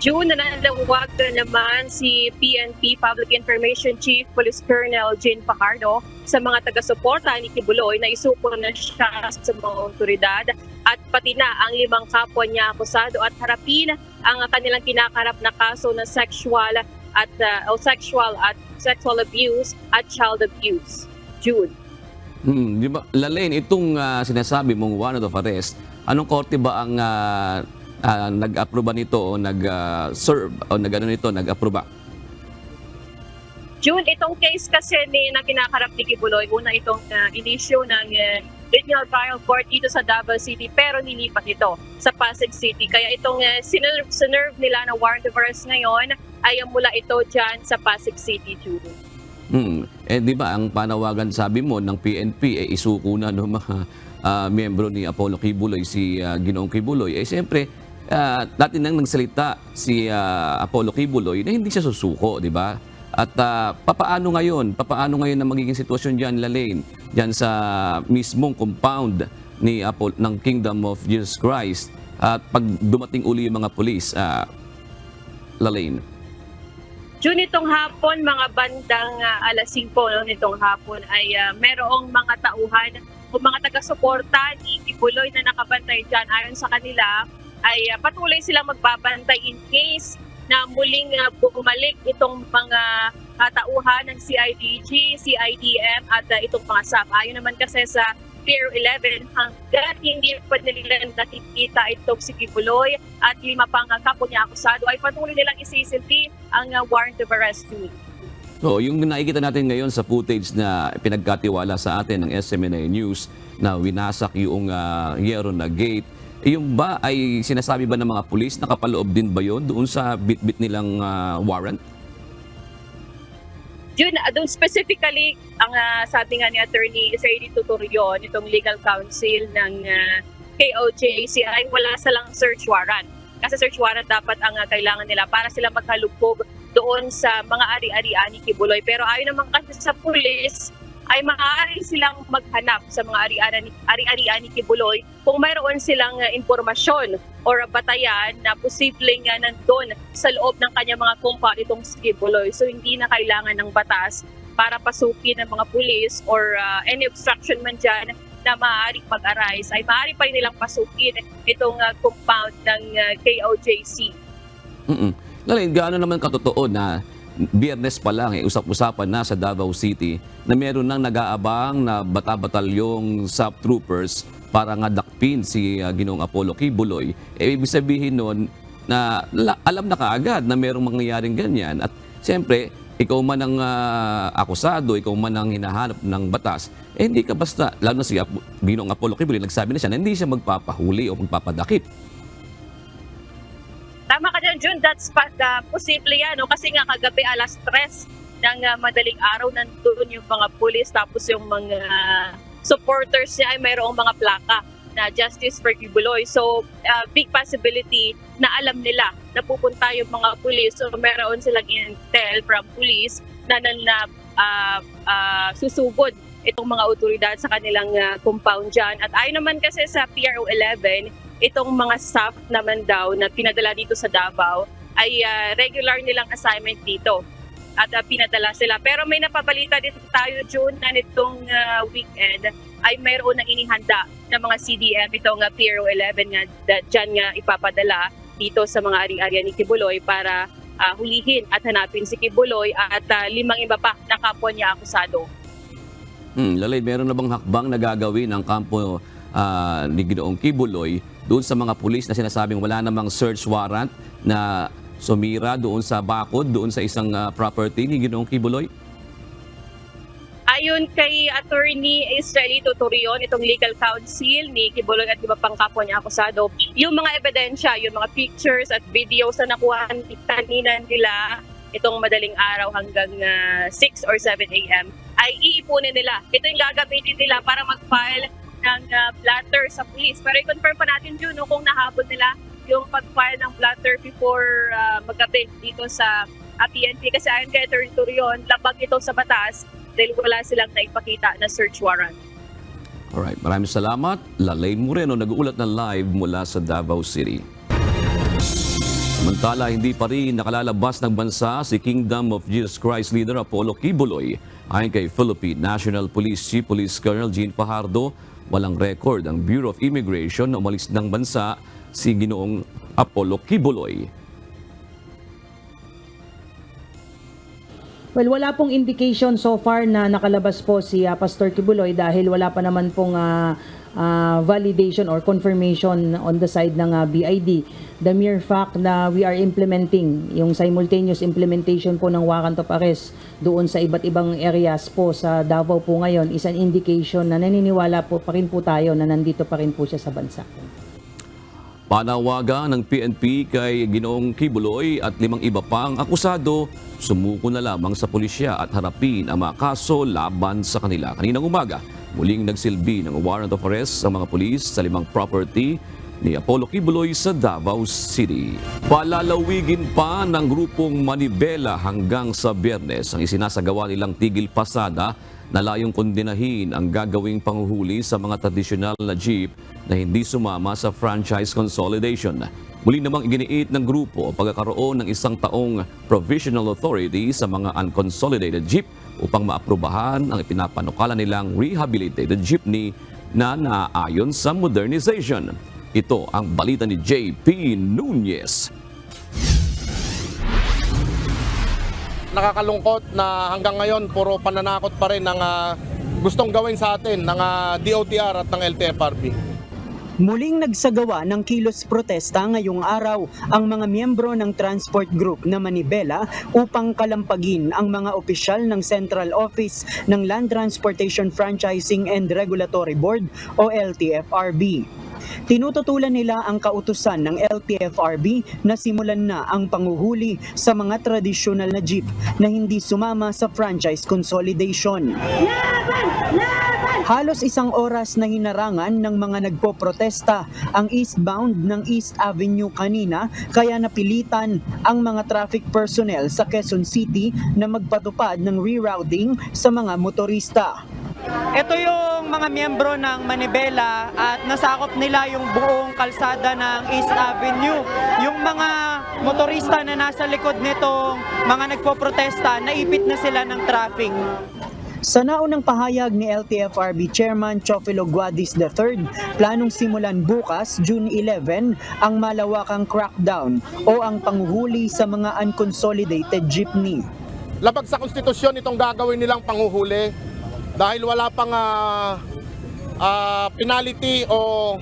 June, nananawagan naman si PNP Public Information Chief Police Colonel Jane Fajardo sa mga taga-suporta ni Kibuloy na isuko na siya sa mga otoridad at pati na ang 5 kapwa niya akusado at harapin ang kanilang kinakarap na kaso ng sexual abuse at child abuse. June. Di ba, Lalaine, itong sinasabi mong warrant of arrest, anong korte ba ang nag-aproba nito o nag-serve o nag-aproba? June, itong case kasi na kinakarap ni Kibuloy, una itong inisyo ng Regional Trial Court dito sa Davao City pero nilipat ito sa Pasig City. Kaya itong sinerve nila na warrant of arrest ngayon ay mula ito dyan sa Pasig City, June. Di ba ang panawagan sabi mo ng PNP isuko na ng mga miyembro ni Apollo Kibuloy, si Ginoong Kibuloy. Siyempre, dati nang nagsalita si Apollo Kibuloy na hindi siya susuko, di ba? At papaano ngayon na magiging sitwasyon diyan, Lalaine, diyan sa mismong compound ng Kingdom of Jesus Christ at pag dumating uli yung mga pulis, Lalaine? June nitong hapon, mga bandang alas 5 no, nitong hapon ay merong mga tauhan o mga taga-suporta ni Kibuloy na nakabantay dyan. Ayon sa kanila ay patuloy silang magbabantay in case na muling bumalik itong mga tauhan ng CIDG, CIDM at itong mga SAP. Ayon naman kasi sa Pier 11, hanggat hindi pa nila nakikita itong si Kibuloy at 5 pang kapwa niya akusado, ay patuloy nilang isisilbi ang warrant of arrest. So, yung nakikita natin ngayon sa footage na pinagkatiwala sa atin ng SMNA News na winasak yung yero na gate, yung ba ay sinasabi ba ng mga pulis, nakapaloob din ba yun doon sa bit-bit nilang warrant? Yun, doon specifically, ang sabi nga ni Attorney Israeli Tuturion, itong legal counsel ng KOJC, ay wala silang search warrant. Kasi search warrant dapat ang kailangan nila para sila maghalubog doon sa mga ari-arian ni Kibuloy. Pero ayon naman kasi sa pulis, ay maaari silang maghanap sa mga ari-arian ni Kibuloy kung mayroon silang impormasyon o batayan na posibleng nandun sa loob ng kanyang mga compound itong si Kibuloy. So hindi na kailangan ng batas para pasukin ng mga pulis or any obstruction man dyan na maaaring mag-arise, ay maaari pa rin nilang pasukin itong compound ng KOJC. Lalay, gaano naman katotoo na Biyernes pa lang, usap-usapan na sa Davao City na meron nang nag-aabang na bata-batalyong SAP troopers para nga dakpin si Ginoong Apollo Kibuloy. Ibig sabihin nun na alam na kaagad na merong mangyayaring ganyan. At siyempre, ikaw man ang akusado, ikaw man ang hinahanap ng batas, hindi ka basta, lalo na si Ginoong Apollo Kibuloy, nagsabi na siya na hindi siya magpapahuli o magpapadakip. Tama ka dyan, June. That's posible yan. No? Kasi nga kagabi alas 3 ng madaling araw nandun yung mga pulis, tapos yung mga supporters niya ay mayroong mga plaka na Justice for Kibuloy. So, big possibility na alam nila na pupunta yung mga pulis. So, meron silang intel from police na susugod itong mga otoridad sa kanilang compound dyan. At ayon naman kasi sa PRO 11, itong mga staff naman daw na pinadala dito sa Davao ay regular nilang assignment dito at pinadala sila. Pero may napabalita dito tayo, June, na nitong weekend ay mayroon ng inihanda ng mga CDM itong PRO 11 nga dyan nga ipapadala dito sa mga ari-arian ni Kibuloy para hulihin at hanapin si Kibuloy at 5 iba pa na kapwa niya akusado. Lalay, meron na bang hakbang na gagawin ang kampo ni Ginoong Kibuloy doon sa mga pulis na sinasabing wala namang search warrant na sumira doon sa bakod, doon sa isang property ni Ginoong Kibuloy? Ayon kay Attorney Israeli Tuturion, itong legal counsel ni Kibuloy at iba pang kapwa niya akusado, yung mga ebidensya, yung mga pictures at videos na nakuha kanina nila itong madaling araw hanggang 6 or 7 a.m. ay iipunin nila. Ito yung gagamitin nila para mag-file ng blatter sa police. Pero i-confirm pa natin yun kung nahabol nila yung pag-file ng blatter before magabi dito sa PNP. Kasi ayon kay Attorney Turion, labag ito sa batas dahil wala silang naipakita na search warrant. Alright, maraming salamat. Lalaine Moreno, nag-uulat ng live mula sa Davao City. Samantala, hindi pa rin nakalalabas ng bansa si Kingdom of Jesus Christ leader Apollo Kibuloy. Ayon kay Philippine National Police Chief Police Colonel Jean Fajardo, walang record ang Bureau of Immigration na umalis ng bansa si Ginoong Apollo Kibuloy. Well, wala pong indication so far na nakalabas po si Pastor Kibuloy dahil wala pa naman pong validation or confirmation on the side ng BID. The mere fact na we are implementing yung simultaneous implementation po ng warrant of arrest doon sa iba't ibang areas po sa Davao po ngayon is an indication na naniniwala po pa rin po tayo na nandito pa rin po siya sa bansa. Panawagan ng PNP kay Ginoong Kibuloy at 5 iba pang akusado, sumuko na lamang sa pulisya at harapin ang mga kaso laban sa kanila. Kaninang umaga, muling nagsilbi ng warrant of arrest ang mga pulis sa 5 property ni Apollo Kibuloy sa Davao City. Palalawigin pa ng grupong Manibela hanggang sa Biyernes ang isinasagawa nilang tigil pasada na layong kondinahin ang gagawing panghuhuli sa mga tradisyonal na jeep na hindi sumama sa franchise consolidation. Muli namang iginiit ng grupo pagkakaroon ng isang taong provisional authority sa mga unconsolidated jeep upang maaprubahan ang ipinapanukala nilang rehabilitated jeepney na naaayon sa modernization. Ito ang balita ni JP Nunez. Nakakalungkot na hanggang ngayon puro pananakot pa rin ang gustong gawin sa atin ng DOTR at ng LTFRB. Muling nagsagawa ng kilos protesta ngayong araw ang mga miyembro ng transport group na Manibela upang kalampagin ang mga opisyal ng Central Office ng Land Transportation Franchising and Regulatory Board o LTFRB. Tinututulan nila ang kautusan ng LTFRB na simulan na ang panguhuli sa mga tradisyonal na jeep na hindi sumama sa franchise consolidation. Halos isang oras na hinarangan ng mga nagpoprotesta ang eastbound ng East Avenue kanina kaya napilitan ang mga traffic personnel sa Quezon City na magpatupad ng rerouting sa mga motorista. Ito yung mga miyembro ng Manibela at nasakop nila yung buong kalsada ng East Avenue. Yung mga motorista na nasa likod nitong mga nagpoprotesta, naipit na sila ng traffic. Sa naunang pahayag ni LTFRB Chairman Chofilo Guadis III, planong simulan bukas, June 11, ang malawakang crackdown o ang panguhuli sa mga unconsolidated jeepney. Labag sa konstitusyon itong gagawin nilang panguhuli dahil wala pang penalty o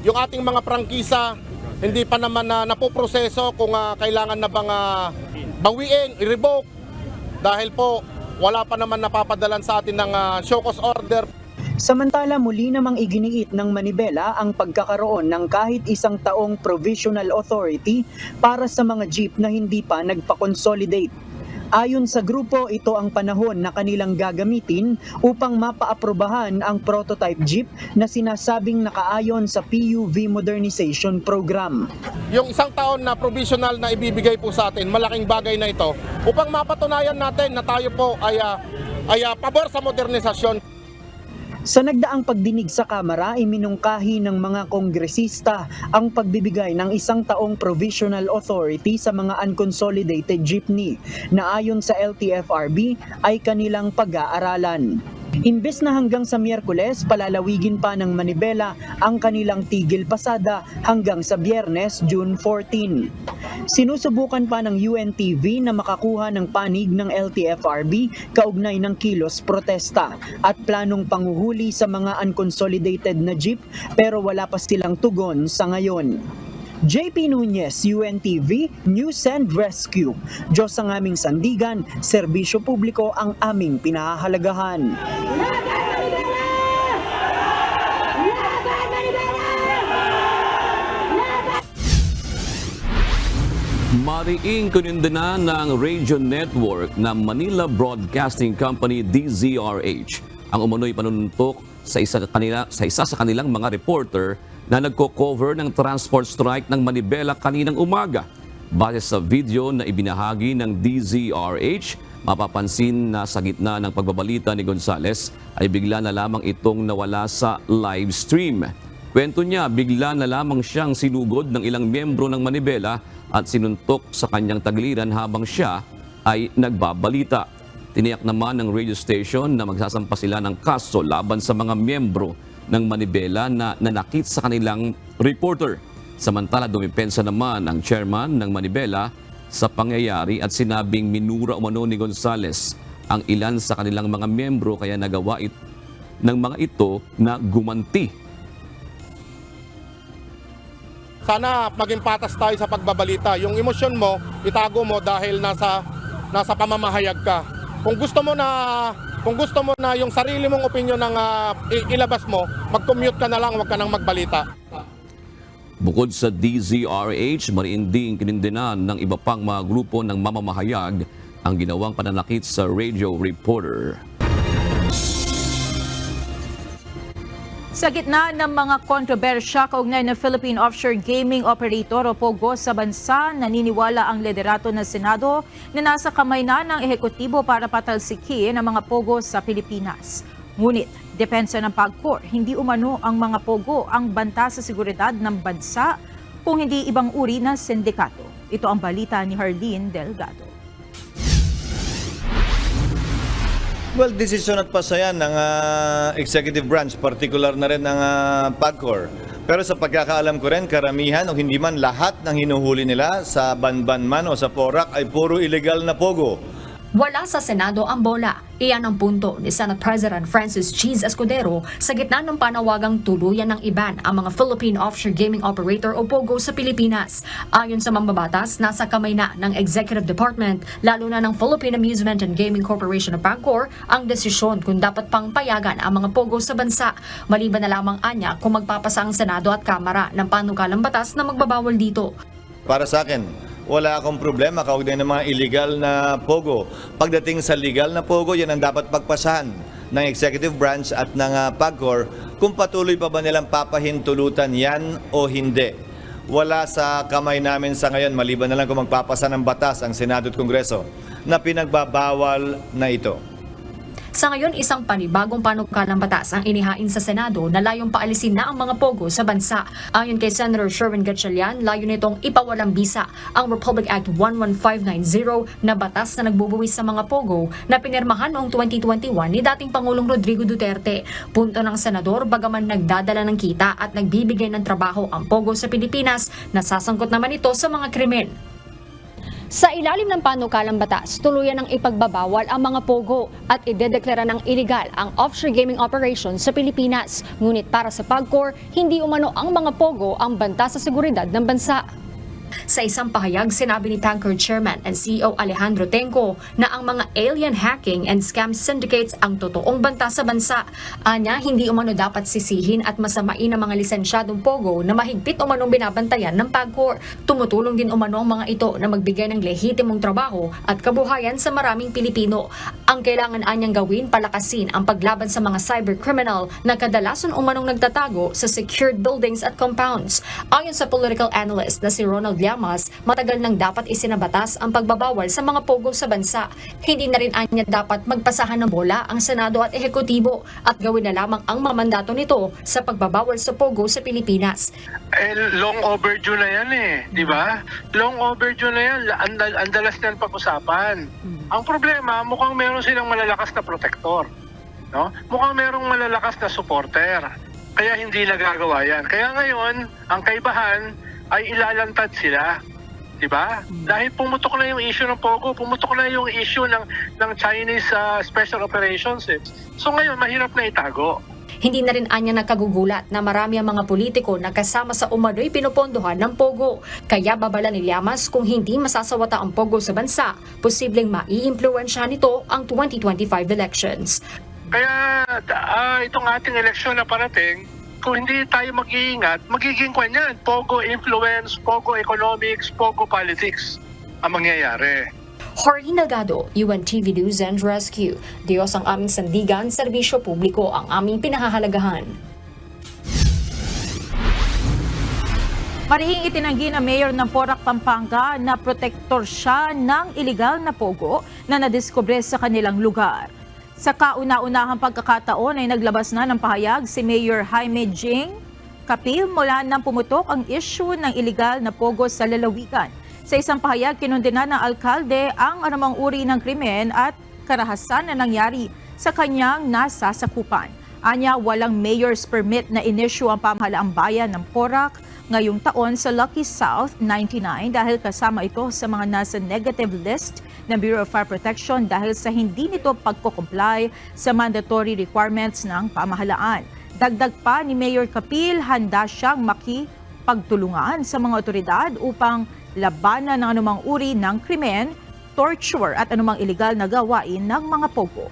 yung ating mga prangkisa hindi pa naman napoproseso kung kailangan na bang bawiin, i-revoke dahil po wala pa naman napapadalan sa atin ng show cause order. Samantala muli namang iginiit ng Manibela ang pagkakaroon ng kahit isang taong provisional authority para sa mga jeep na hindi pa nagpa-consolidate. Ayon sa grupo, ito ang panahon na kanilang gagamitin upang mapaaprubahan ang prototype jeep na sinasabing nakaayon sa PUV Modernization Program. Yung isang taon na provisional na ibibigay po sa atin, malaking bagay na ito upang mapatunayan natin na tayo po ay pabor sa modernisasyon. Sa nagdaang pagdinig sa Kamara, iminungkahi ng mga kongresista ang pagbibigay ng isang taong provisional authority sa mga unconsolidated jeepney na ayon sa LTFRB ay kanilang pag-aaralan. Imbes na hanggang sa Miyerkules, palalawigin pa ng Manibela ang kanilang tigil pasada hanggang sa Biyernes, June 14. Sinusubukan pa ng UNTV na makakuha ng panig ng LTFRB kaugnay ng kilos protesta at planong panguhuli sa mga unconsolidated na jeep pero wala pa silang tugon sa ngayon. JP Nunez, UNTV, News and Rescue. Diyos ang aming sandigan, serbisyo publiko ang aming pinahahalagahan. Mariing kinindena ng radio network na Manila Broadcasting Company DZRH ang umano'y panununtok sa isa sa kanilang mga reporter na nagko-cover ng transport strike ng Manibela kaninang umaga. Base sa video na ibinahagi ng DZRH, mapapansin na sa gitna ng pagbabalita ni Gonzales ay bigla na lamang itong nawala sa live stream. Kwento niya, bigla na lamang siyang sinugod ng ilang miyembro ng Manibela at sinuntok sa kanyang tagliran habang siya ay nagbabalita. Tiniyak naman ng radio station na magsasampa sila ng kaso laban sa mga miyembro ng Manibela na nanakit sa kanilang reporter. Samantala, dumipensa naman ang chairman ng Manibela sa pangyayari at sinabing minura umano ni Gonzales ang ilan sa kanilang mga miyembro kaya nagawa ng mga ito na gumanti. Sana maging patas tayo sa pagbabalita. Yung emosyon mo, itago mo dahil nasa pamamahayag ka. Kung gusto mo na yung sarili mong opinion ng ilabas mo, mag-commute ka na lang, huwag ka nang magbalita. Bukod sa DZRH, mariin din kinindinan ng iba pang mga grupo ng mamamahayag ang ginawang pananakit sa radio reporter. Sa gitna ng mga kontrobersya kaugnay ng Philippine Offshore Gaming Operator o POGO sa bansa, naniniwala ang liderato ng Senado na nasa kamay na ng ehekutibo para patalsikin ang mga POGO sa Pilipinas. Ngunit, depensa ng PAGCOR, hindi umano ang mga POGO ang banta sa seguridad ng bansa kung hindi ibang uri ng sindikato. Ito ang balita ni Harleen Delgado. Well, desisyon at pasayan ng executive branch, particular na rin ng PAGCOR. Pero sa pagkakaalam ko rin, karamihan o hindi man lahat ng hinuhuli nila sa Banban man o sa Porac ay puro illegal na pogo. Wala sa Senado ang bola. Iyan ang punto ni Senate President Francis Cheese Escudero sa gitna ng panawagang tuluyan ng iban ang mga Philippine Offshore Gaming Operator o POGO sa Pilipinas. Ayon sa mambabatas, nasa kamay na ng Executive Department, lalo na ng Philippine Amusement and Gaming Corporation of PAGCOR, ang desisyon kung dapat pang payagan ang mga POGO sa bansa. Maliban na lamang anya kung magpapasa ang Senado at Kamara ng panukalang batas na magbabawal dito. Para sa akin, wala akong problema kaugnay ng mga illegal na pogo. Pagdating sa legal na pogo, yan ang dapat pagpasahan ng executive branch at ng PAGCOR kung patuloy pa ba nilang papahintulutan yan o hindi. Wala sa kamay namin sa ngayon, maliban na lang kung magpapasa ng batas ang Senado at Kongreso na pinagbabawal na ito. Sa ngayon, isang panibagong panukalang batas ang inihain sa Senado na layong paalisin na ang mga POGO sa bansa. Ayon kay Senator Sherwin Gatchalian, layo nitong ipawalang bisa ang Republic Act 11590 na batas na nagbubuwis sa mga POGO na pinirmahan noong 2021 ni dating Pangulong Rodrigo Duterte. Punto ng Senador, bagaman nagdadala ng kita at nagbibigay ng trabaho ang POGO sa Pilipinas, nasasangkot naman ito sa mga krimen. Sa ilalim ng panukalang batas, tuluyan ng ipagbabawal ang mga POGO at idedeklara ng illegal ang offshore gaming operations sa Pilipinas. Ngunit para sa PAGCOR, hindi umano ang mga POGO ang banta sa seguridad ng bansa. Sa isang pahayag, sinabi ni PAGCOR Chairman and CEO Alejandro Tenco na ang mga alien hacking and scam syndicates ang totoong banta sa bansa. Anya, hindi umano dapat sisihin at masamain ang mga lisensyadong POGO na mahigpit umanong binabantayan ng PAGCOR. Tumutulong din umano ang mga ito na magbigay ng lehitimong trabaho at kabuhayan sa maraming Pilipino. Ang kailangan anyang gawin, palakasin ang paglaban sa mga cybercriminal na kadalasan umanong nagtatago sa secured buildings at compounds. Ayon sa political analyst na si Ronald Llamas, matagal nang dapat isinabatas ang pagbabawal sa mga POGO sa bansa. Hindi na rin anya dapat magpasahan ng bola ang Senado at Ehekutibo at gawin na lamang ang mga mandato nito sa pagbabawal sa POGO sa Pilipinas. Long overdue na yan di ba? Long overdue na yan. Ang dalas niyan pag-usapan. Ang problema, mukhang meron silang malalakas na protector. No? Mukhang merong malalakas na supporter. Kaya hindi nagagawa yan. Kaya ngayon, ang kaibahan ay ilalantad sila, 'di ba? Dahil pumutok na yung issue ng POGO, pumutok na yung issue ng Chinese special operations. So ngayon mahirap na itago. Hindi na rin anya nakagugulat na marami ang mga politiko na kasama sa umano'y pinupondohan ng POGO. Kaya babala ni Llamas kung hindi masasawata ang POGO sa bansa, posibleng maiimpluwensya nito ang 2025 elections. Kaya itong ating eleksyon na parating, kung hindi tayo mag-iingat, magiging kanyan, POGO influence, POGO economics, POGO politics ang mangyayari. Harleen Delgado, UNTV News and Rescue. Diyos ang aming sandigan, serbisyo publiko ang aming pinahahalagahan. Marihing itinanggi ng Mayor ng Porac, Pampanga na protektor siya ng iligal na POGO na nadiskubre sa kanilang lugar. Sa kauna-unahang pagkakataon ay naglabas na ng pahayag si Mayor Jaime Jing Capil mula nang pumutok ang issue ng iligal na POGO sa lalawigan. Sa isang pahayag, kinundena ng alkalde ang anumang uri ng krimen at karahasan na nangyari sa kanyang nasasakupan. Anya, walang mayor's permit na inisyu ang pamahalaang bayan ng Porac ngayong taon sa Lucky South 99 dahil kasama ito sa mga nasa negative list ng Bureau of Fire Protection dahil sa hindi nito pagko-comply sa mandatory requirements ng pamahalaan. Dagdag pa ni Mayor Capil, handa siyang makipagtulungan sa mga otoridad upang labanan ng anumang uri ng krimen, torture at anumang iligal na gawain ng mga POGO.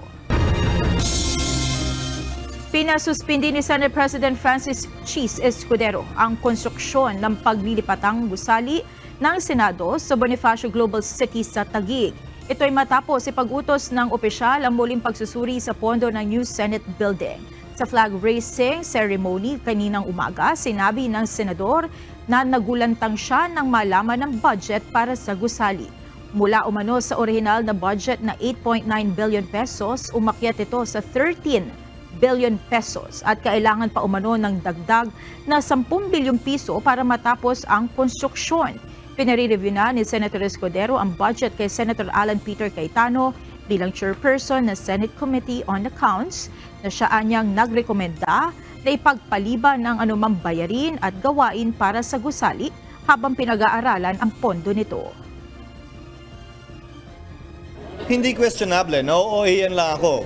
Pinasuspindi ni Senate President Francis Cheese Escudero ang konstruksyon ng paglilipatang gusali ng Senado sa Bonifacio Global City sa Taguig. Ito ay matapos ipag-utos ng opisyal ang muling pagsusuri sa pondo ng new Senate building. Sa flag raising ceremony kaninang umaga, sinabi ng senador na nagulantang siya ng malaman ng budget para sa gusali. Mula umano sa orihinal na budget na 8.9 billion pesos, umakyat ito sa 13 billion pesos at kailangan pa umano ng dagdag na 10 bilyong piso para matapos ang konstruksyon. Pinare-review na ni Senator Escudero ang budget kay Senator Alan Peter Cayetano bilang chairperson ng Senate Committee on Accounts na siya anyang nagrekomenda na ipagpaliban ng anumang bayarin at gawain para sa gusali habang pinag-aaralan ang pondo nito. Hindi questionable, no? OAN lang ako.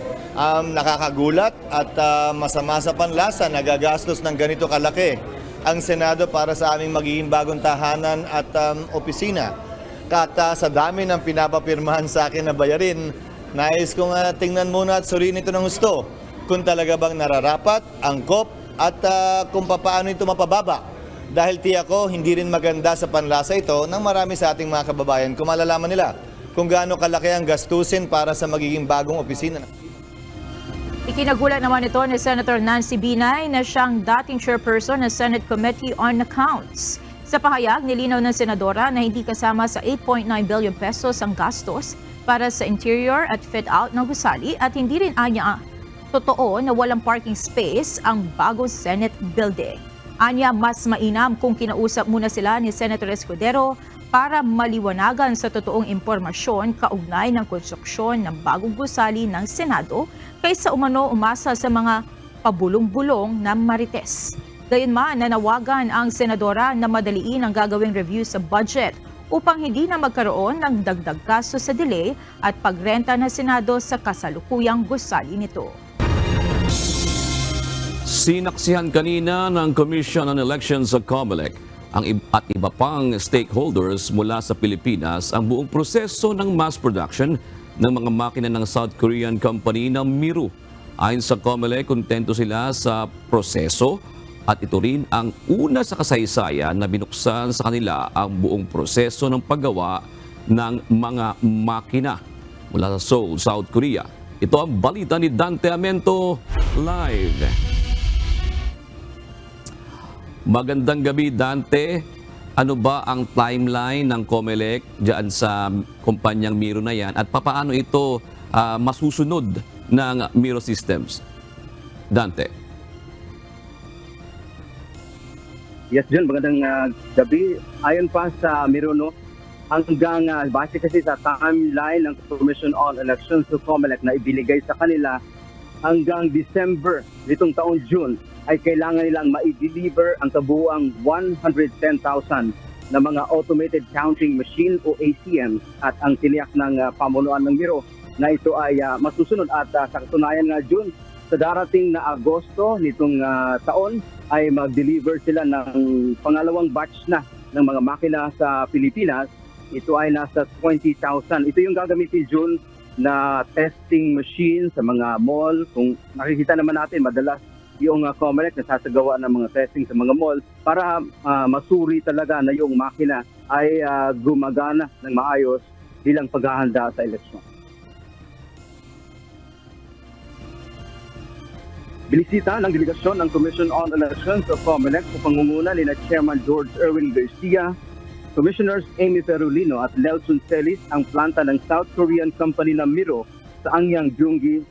Nakakagulat at masama sa panlasa, nagagastos ng ganito kalaki ang Senado para sa aming magiging bagong tahanan at opisina. Kata sa dami ng pinapapirmahan sa akin na bayarin, nais kong tingnan muna at suriin ito ng gusto. Kung talaga bang nararapat, angkop at kung paano ito mapababa. Dahil tiyak ko, hindi rin maganda sa panlasa ito ng marami sa ating mga kababayan kung malalaman nila kung gaano kalaki ang gastusin para sa magiging bagong opisina. Ikinagulat naman ito ni Senator Nancy Binay na siyang dating chairperson ng Senate Committee on Accounts. Sa pahayag, nilinaw ng senadora na hindi kasama sa 8.9 billion pesos ang gastos para sa interior at fit-out ng gusali at hindi rin anya totoo na walang parking space ang bagong Senate building. Anya, mas mainam kung kinausap muna sila ni Senator Escudero para maliwanagan sa totoong impormasyon kaugnay ng konstruksyon ng bagong gusali ng Senado kaysa umano umasa sa mga pabulong-bulong na marites. Gayunman, nanawagan ang senadora na madaliin ang gagawing review sa budget upang hindi na magkaroon ng dagdag gasto sa delay at pagrenta ng Senado sa kasalukuyang gusali nito. Sinaksihan kanina ng Commission on Elections sa COMELEC at iba pang stakeholders mula sa Pilipinas ang buong proseso ng mass production ng mga makina ng South Korean company na Miru. Ayon sa COMELEC, kontento sila sa proseso at ito rin ang una sa kasaysayan na binuksan sa kanila ang buong proseso ng paggawa ng mga makina mula sa Seoul, South Korea. Ito ang balita ni Dante Amento live. Magandang gabi, Dante. Ano ba ang timeline ng COMELEC diyan sa kumpanyang Miru na yan at papaano ito masusunod ng Miru Systems? Dante. Yes, John. Magandang gabi. Ayon pa sa Miru, no, hanggang base kasi sa timeline ng Commission on Elections to COMELEC na ibinigay sa kanila hanggang December nitong taon June ay kailangan nilang ma-deliver ang kabuuang 110,000 na mga automated counting machine o ACM at ang tiniyak ng pamunuan ng Miru na ito ay masusunod at sa katunayan nga June sa darating na Agosto nitong taon ay mag-deliver sila ng pangalawang batch na ng mga makina sa Pilipinas. Ito ay nasa 20,000. Ito yung gagamitin June na testing machine sa mga mall. Kung nakikita naman natin madalas yung COMELEC na sasagawa ng mga testing sa mga mall para masuri talaga na yung makina ay gumagana ng maayos bilang paghahanda sa eleksyon. Binisita ng delegasyon ng Commission on Elections o COMELEC sa pangunguna ni Chairman George Erwin Garcia, Commissioners Amy Perulino at Lelson Celis ang planta ng South Korean company na Miru sa Anyang, Gyeonggi,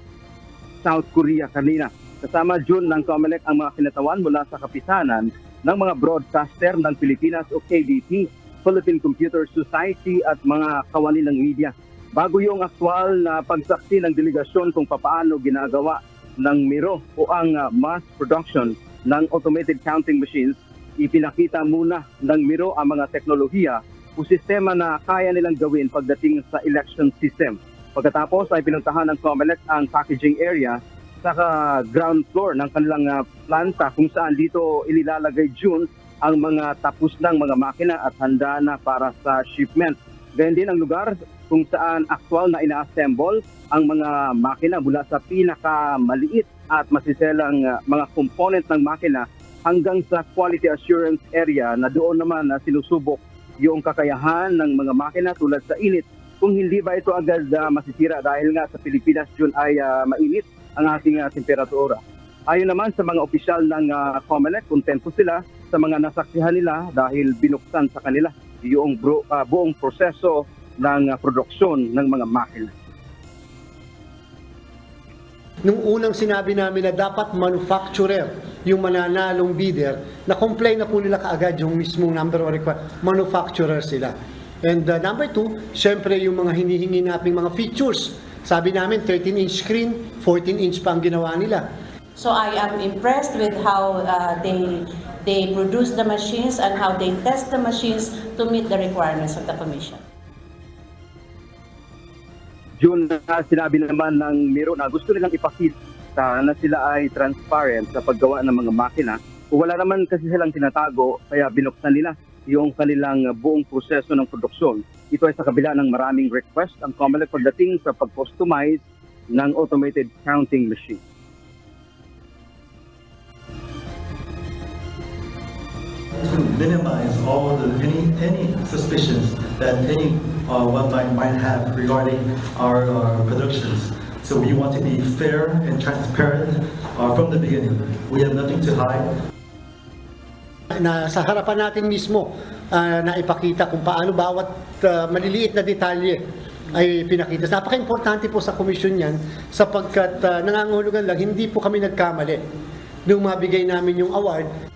South Korea kanina. Kasama June ng COMELEC ang mga kinatawan mula sa kapisanan ng mga broadcaster ng Pilipinas o KBP, Philippine Computer Society at mga kawani ng media. Bago yung aktwal na pagsaksi ng delegasyon kung papaano ginagawa ng Miru o ang mass production ng automated counting machines, ipinakita muna ng Miru ang mga teknolohiya o sistema na kaya nilang gawin pagdating sa election system. Pagkatapos ay pinuntahan ng COMELEC ang packaging area sa ground floor ng kanilang planta kung saan dito inilalagay June ang mga tapos ng mga makina at handa na para sa shipment. Ganyan din ang lugar kung saan aktwal na ina-assemble ang mga makina mula sa pinakamaliit at masiselang mga component ng makina hanggang sa quality assurance area na doon naman sinusubok yung kakayahan ng mga makina tulad sa init. Kung hindi ba ito agad masisira dahil nga sa Pilipinas June ay mainit ang ating temperatura. Ayon naman sa mga opisyal ng COMELEC, kontento sila sa mga nasaksihan nila dahil binuksan sa kanila yung buong proseso ng produksyon ng mga makina. Nung unang sinabi namin na dapat manufacturer yung mananalong bidder, na-complain na po nila kaagad yung mismong number one requirement, manufacturer sila. And number two, syempre yung mga hinihingi nating mga features. Sabi namin 13-inch screen, 14-inch pa ang ginawa nila. So I am impressed with how they produce the machines and how they test the machines to meet the requirements of the Commission. June, sinabi naman ng Miro na gusto nilang ipakita na sila ay transparent sa paggawa ng mga makina. Wala naman kasi silang tinatago, kaya binuksan nila yung kanilang buong proseso ng produksyon. Ito ay sa kabila ng maraming request ang COMELEC pagdating sa pag-customize ng automated counting machine. To minimize all any suspicions that anyone might have regarding our productions. So we want to be fair and transparent from the beginning. We have nothing to hide. Na sa harapan natin mismo na ipakita kung paano bawat maliliit na detalye ay pinakita. Napaka-importante po sa komisyon yan sapagkat nangangahulugan lang, hindi po kami nagkamali nung mabigay namin yung award.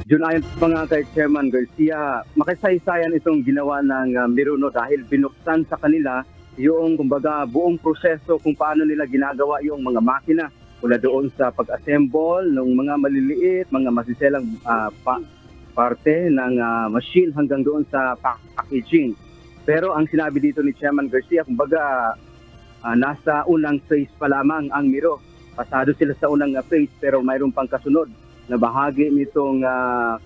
Yun ayon pa nga kay Chairman Garcia, makisaysayan itong ginawa ng Miruno dahil binuksan sa kanila yung kumbaga buong proseso kung paano nila ginagawa yung mga makina mula doon sa pag-assemble ng mga maliliit, mga masiselang parte ng machine hanggang doon sa packaging. Pero ang sinabi dito ni Chairman Garcia, kumbaga nasa unang phase pa lamang ang Miro. Pasado sila sa unang phase pero mayroon pang kasunod na bahagi nitong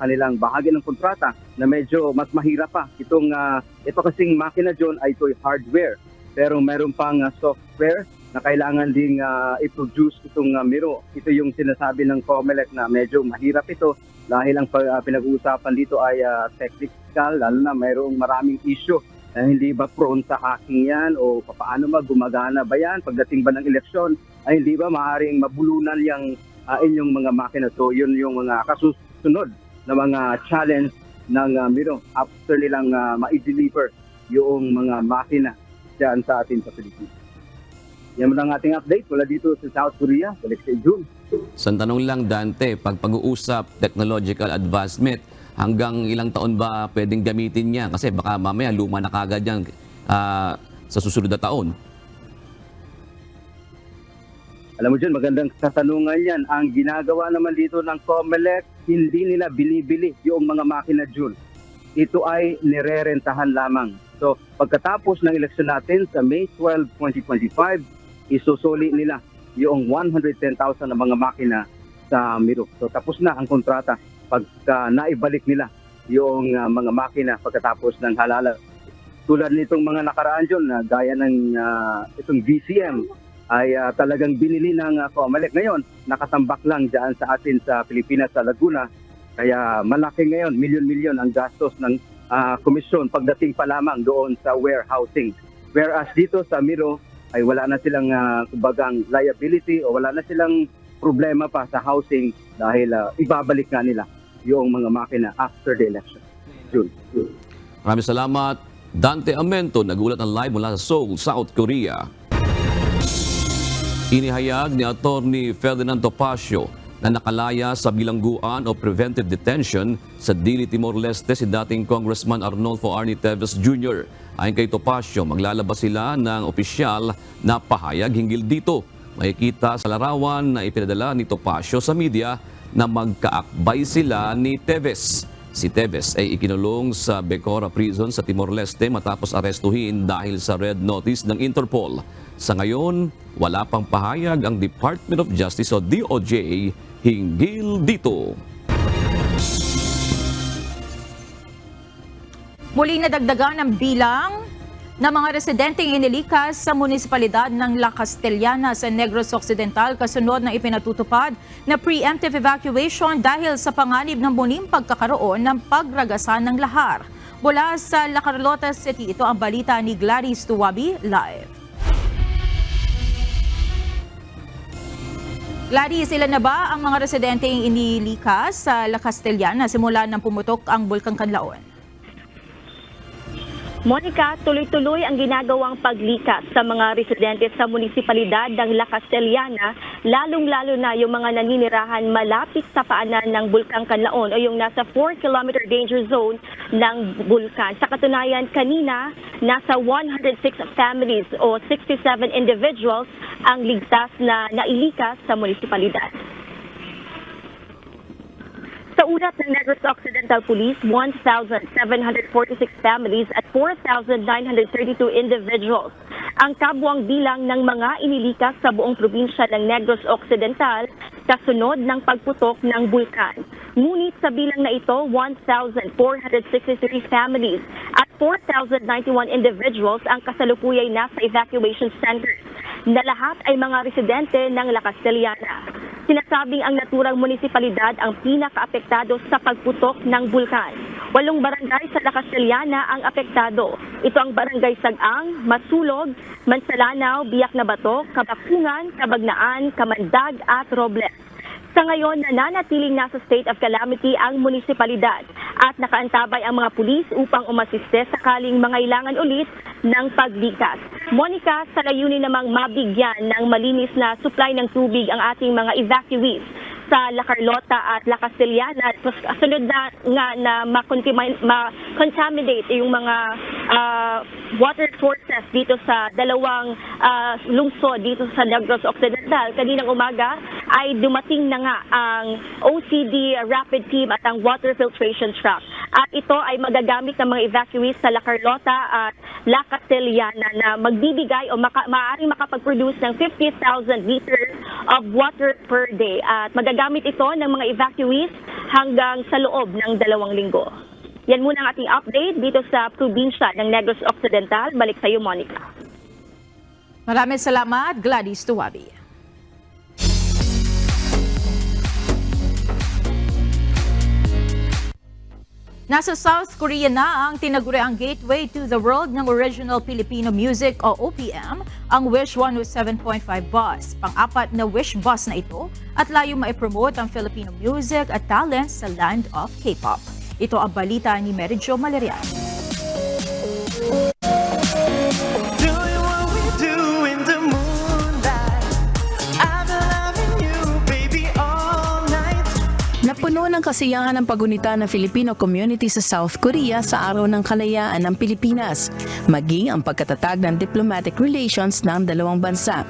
kanilang bahagi ng kontrata na medyo mas mahirap pa. Ito kasing makina John ay ito'y hardware pero meron pang software na kailangan ding i-produce itong Miro. Ito yung sinasabi ng COMELEC na medyo mahirap ito dahil ang pinag-uusapan dito ay technical, lalo na mayroong maraming issue. Hindi ba prone sa hacking yan o paano gumagana ba yan pagdating ba ng eleksyon? Ay hindi ba maaaring mabulunan yung inyong mga makina? So yun yung mga kasusunod na mga challenge ng Miro after nilang ma-deliver yung mga makina dyan sa atin sa Pilipinas. Yan lang ating update mula dito sa South Korea. Balik sa June. Sa tanong lang Dante, pag pag-uusap technological advancement, hanggang ilang taon ba pwedeng gamitin niya? Kasi baka mamaya luma na kagad yan sa susunod na taon. Alam mo dyan, magandang katanungan yan. Ang ginagawa naman dito ng COMELEC, hindi nila binibili yung mga makina June. Ito ay nirerentahan lamang. So pagkatapos ng eleksyon natin sa May 12, 2025, isusuli nila yung 110,000 na mga makina sa Miro. So tapos na ang kontrata pagka naibalik nila yung mga makina pagkatapos ng halalan. Tulad nitong mga nakaraan dyan, gaya ng itong VCM, ay talagang binili ng COMELEC ngayon. Nakatambak lang dyan sa atin sa Pilipinas, sa Laguna. Kaya malaki ngayon, milyon-milyon ang gastos ng komisyon pagdating pa lamang doon sa warehousing. Whereas dito sa Miro ay wala na silang kumbagang liability o wala na silang problema pa sa housing dahil ibabalik nga nila yung mga makina after the election. June. Maraming salamat. Dante Amento, nagulat ng live mula sa Seoul, South Korea. Inihayag ni Attorney Ferdinand Topacio na nakalaya sa bilangguan o preventive detention sa Dili, Timor-Leste si dating Congressman Arnolfo Arnie Teves Jr. Ayon kay Topacio, maglalabas sila ng opisyal na pahayag hinggil dito. Makikita sa larawan na ipinadala ni Topacio sa media na magkaakbay sila ni Teves. Si Teves ay ikinulong sa Becora Prison sa Timor-Leste matapos arestuhin dahil sa red notice ng Interpol. Sa ngayon, wala pang pahayag ang Department of Justice o DOJ hinggil dito. Muli nadagdagan ang bilang ng mga residenteng inilikas sa munisipalidad ng La Castellana sa Negros Occidental kasunod ng ipinatutupad na preemptive evacuation dahil sa panganib ng muling pagkakaroon ng pagragasan ng lahar. Mula sa La Carlota City, ito ang balita ni Gladys Tuwabi live. Gladys, ilan na ba ang mga residenteng inilikas sa La Castellana simula nang pumutok ang Bulkang Kanlaon? Monica, tuloy-tuloy ang ginagawang paglikas sa mga residente sa munisipalidad ng La Castellana, lalong-lalo na yung mga naninirahan malapit sa paanan ng Bulkang Kanlaon o yung nasa 4-kilometer danger zone ng bulkan. Sa katunayan, kanina, nasa 106 families o 67 individuals ang ligtas na nailikas sa munisipalidad. Sa ulat ng Negros Occidental Police, 1,746 families at 4,932 individuals ang kabuang bilang ng mga inilikas sa buong probinsya ng Negros Occidental kasunod ng pagputok ng bulkan. Ngunit sa bilang na ito, 1,463 families at 4,091 individuals ang kasalukuyay nasa evacuation centers na lahat ay mga residente ng La Castellana. Sinasabing ang naturang munisipalidad ang pinaka-apektado sa pagputok ng bulkan. 8 barangay sa La Castellana ang apektado. Ito ang Barangay Sag-ang, Masulog, Mansalanaw, Biak na Bato, Kabakungan, Kabagnaan, Kamandag at Robles. Sa ngayon, nananatiling nasa state of calamity ang munisipalidad at nakaantabay ang mga pulis upang umasiste sakaling mangailangan ulit ng paglikas. Monica, sa layunin namang mabigyan ng malinis na supply ng tubig ang ating mga evacuees sa La Carlota at La Castellana, sunod na nga na ma-contaminate yung mga water sources dito sa dalawang lungsod dito sa Negros Occidental. Kaninang umaga ay dumating na nga ang OCD Rapid Team at ang water filtration truck. At ito ay magagamit ng mga evacuees sa La Carlota at La Castellana na magbibigay o maaaring makapag-produce ng 50,000 liters of water per day. At magagamit ito ng mga evacuees hanggang sa loob ng 2 linggo. Yan muna ang ating update dito sa probinsya ng Negros Occidental. Balik sa iyo, Monica. Maraming salamat, Gladys Tuwabi. Nasa South Korea na ang tinaguriang gateway to the world ng original Filipino music o OPM, ang Wish 107.5 bus. Pang-apat na Wish bus na ito at layo maipromote ang Filipino music at talents sa land of K-pop. Ito ang balita ni Mary Jo Malerian. Napuno ng kasiyahan ng pagunita ng Filipino community sa South Korea sa Araw ng Kalayaan ng Pilipinas, maging ang pagkatatag ng diplomatic relations ng dalawang bansa.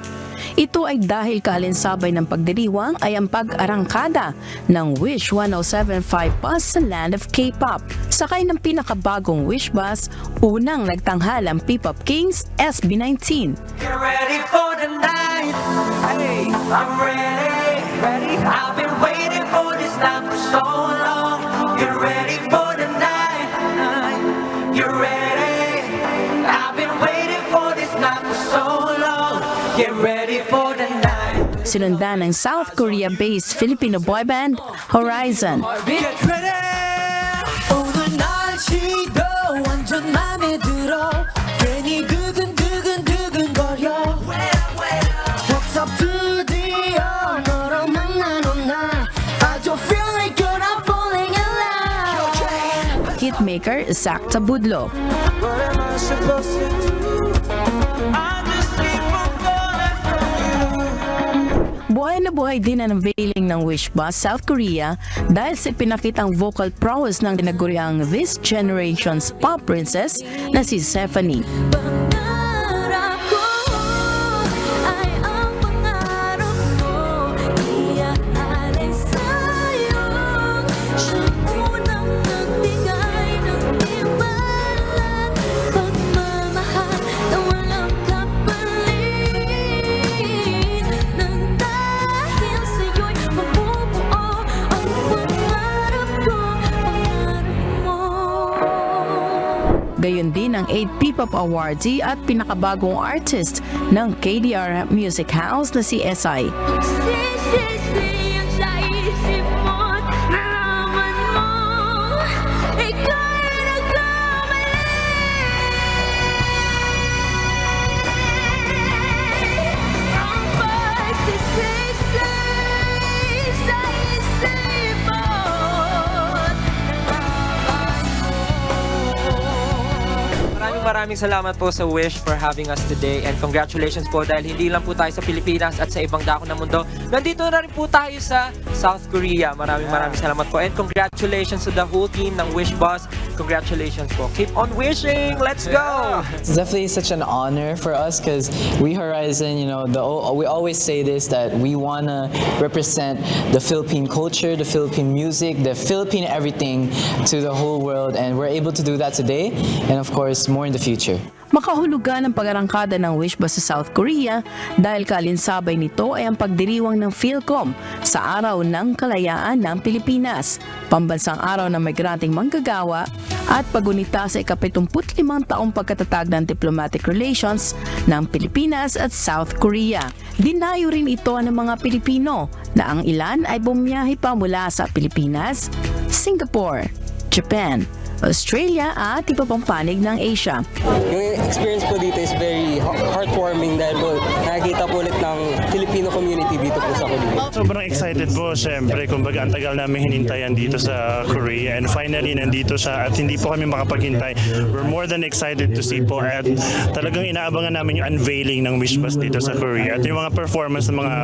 Ito ay dahil kahalinsabay ng pagdiriwang ay ang pag-arangkada ng Wish 107.5 bus sa land of K-pop. Sakay ng pinakabagong Wish bus, unang nagtanghal ang P-pop Kings SB19. Get ready for the night. Hey, I'm ready. Ready? I've been waiting for this night for so long. Get ready for the night. You're ready. I've been waiting for this night for so long. Get ready for the night. Sinundan ng South Korea-based Filipino boy band Horizon. Get ready. 오늘 날씨도 완전 맘에 들어. 괜히 두근두근두근거려. What's up 드디어 너로 만나는 날. I don't feel like you're not falling in love. Hitmaker Zach Tabudlo. What am I supposed to do? Buhay na buhay din ang unveiling ng Wish Bus South Korea dahil sa pinakitang vocal prowess ng tinaguriang This Generation's pop princess na si Stephanie. Gayon din ang 8 P-pop awardee at pinakabagong artist ng KDR Music House na si SI. maraming salamat po sa Wish for having us today and congratulations po dahil hindi lang po tayo sa Pilipinas at sa ibang dako ng mundo. Nandito na rin po tayo sa South Korea. Maraming salamat po and congratulations to the whole team ng Wish Bus. Congratulations po. Keep on wishing. Let's go. It's definitely such an honor for us because We Horizon, we always say this, that we want to represent the Philippine culture, the Philippine music, the Philippine everything to the whole world, and we're able to do that today and of course more in the future. Makahulugan ang pag-arangkada ng Wish Bus sa South Korea dahil kaalinsabay nito ay ang pagdiriwang ng PhilCom sa Araw ng Kalayaan ng Pilipinas, Pambansang Araw ng Migranteng Manggagawa at pagunita sa ika-75 taong pagkatatag ng diplomatic relations ng Pilipinas at South Korea. Dinayo rin ito ng mga Pilipino na ang ilan ay bumiyahe pa mula sa Pilipinas, Singapore, Japan, Australia at iba pang panig ng Asia. Yung experience po dito is very heartwarming dahil po nakikita po ulit ng Filipino community dito po sa Korea. Sobrang excited po siyempre, kumbaga ang tagal namin hinintayan dito sa Korea and finally nandito siya at hindi po kami makapaghintay. We're more than excited to see po at talagang inaabangan namin yung unveiling ng Wish Bus dito sa Korea at yung mga performance ng mga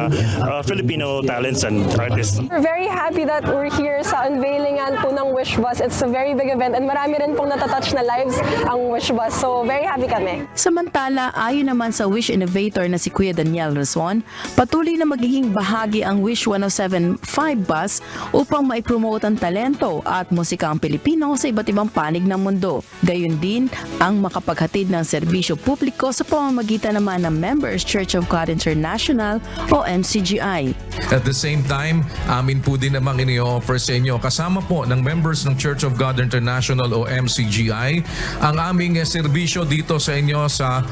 Filipino talents and artists. We're very happy that we're here sa unveilingan po ng Wish Bus. It's a very big event and marami rin pong natatouch na lives ang Wish Bus. So, very happy kami. Samantala, ayon naman sa Wish Innovator na si Kuya Daniel Razon, patuloy na magiging bahagi ang Wish 1075 Bus upang maipromote ang talento at musika ang Pilipino sa iba't ibang panig ng mundo. Gayon din ang makapaghatid ng serbisyo publiko sa pamamagitan naman ng Members Church of God International o MCGI. At the same time, amin po din namang ini-offer sa inyo kasama po ng members ng Church of God International o MCGI ang aming serbisyo dito sa inyo sa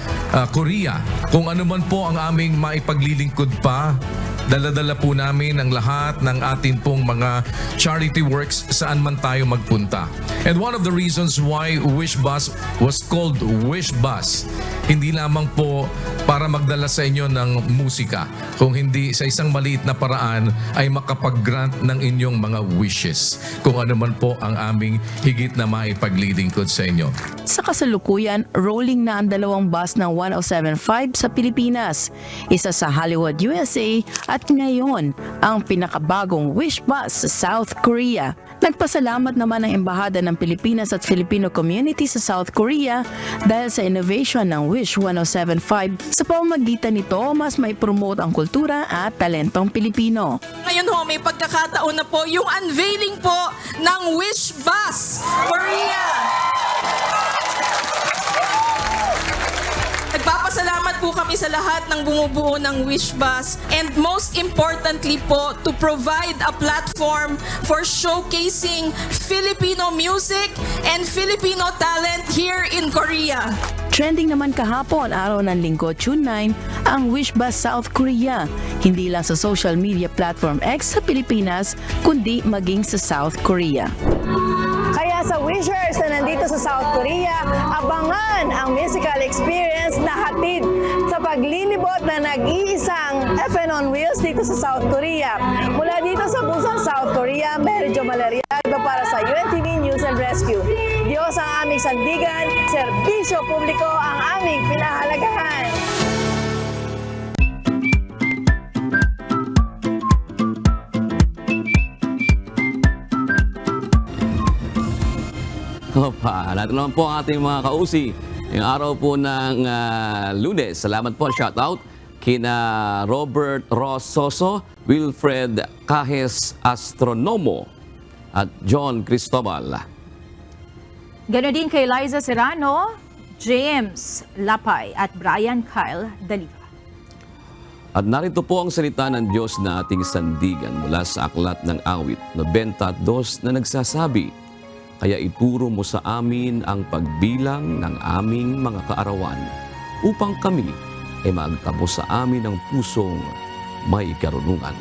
Korea. Kung ano man po ang aming maipaglilingkod pa, dala-dala po namin ang lahat ng atin pong mga charity works saan man tayo magpunta. And one of the reasons why Wish Bus was called Wish Bus, hindi lamang po para magdala sa inyo ng musika, kung hindi sa isang maliit na paraan ay makapag-grant ng inyong mga wishes. Kung ano man po ang aming higit na maipaglilingkod sa inyo. Sa kasalukuyan, rolling na ang 2 bus ng 1075 sa Pilipinas, isa sa Hollywood, USA at ngayon ang pinakabagong Wish Bus sa South Korea. Nagpasalamat naman ang Embahada ng Pilipinas at Filipino community sa South Korea dahil sa innovation ng Wish 1075. Sa pamamagitan nito, mas may promote ang kultura at talentong Pilipino. Ngayon ho, may pagkakataon na po yung unveiling po ng Wish Bus Korea. Nagpapasalamat po kami sa lahat ng bumubuo ng Wish Bus and most importantly po to provide a platform for showcasing Filipino music and Filipino talent here in Korea. Trending naman kahapon, araw ng Linggo, June 9, ang Wish Bus South Korea. Hindi lang sa social media platform X sa Pilipinas, kundi maging sa South Korea. Kaya sa Wishers na nandito sa South Korea, abangan ang musical experience na hatid sa paglilibot na nag-iisang FN on Wheels dito sa South Korea. Mula dito sa Busan, South Korea, Medyo Malariado para sa UNTV News and Rescue. Diyos ang aming sandigan, serbisyo publiko ang aming pinahalagahan. Opa, natin naman po ang ating mga kausi. Yung araw po ng Lunes. Salamat po, shout out kina Robert Rososo, Wilfred Cajes Astronomo at John Cristobal. Ganoon din kay Liza Serrano, James Lapay at Brian Kyle Daliva. At narito po ang salita ng Diyos na ating sandigan mula sa Aklat ng Awit 92 na nagsasabi, kaya ituro mo sa amin ang pagbilang ng aming mga kaarawan upang kami ay magtabo sa amin ng pusong may karunungan.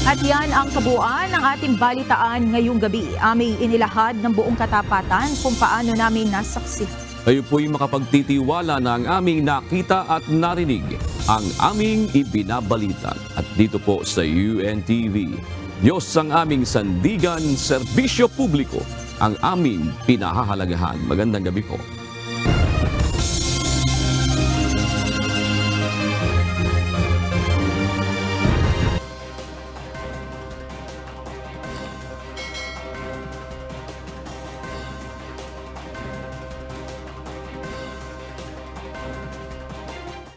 At yan ang kabuuan ng ating balitaan ngayong gabi. Aming inilahad ng buong katapatan kung paano namin nasaksihan. Kayo po'y makapagtitiwala na ang aming nakita at narinig, ang aming ibinabalita. At dito po sa UNTV, Diyos ang aming sandigan, serbisyo publiko ang aming pinahahalagahan. Magandang gabi po.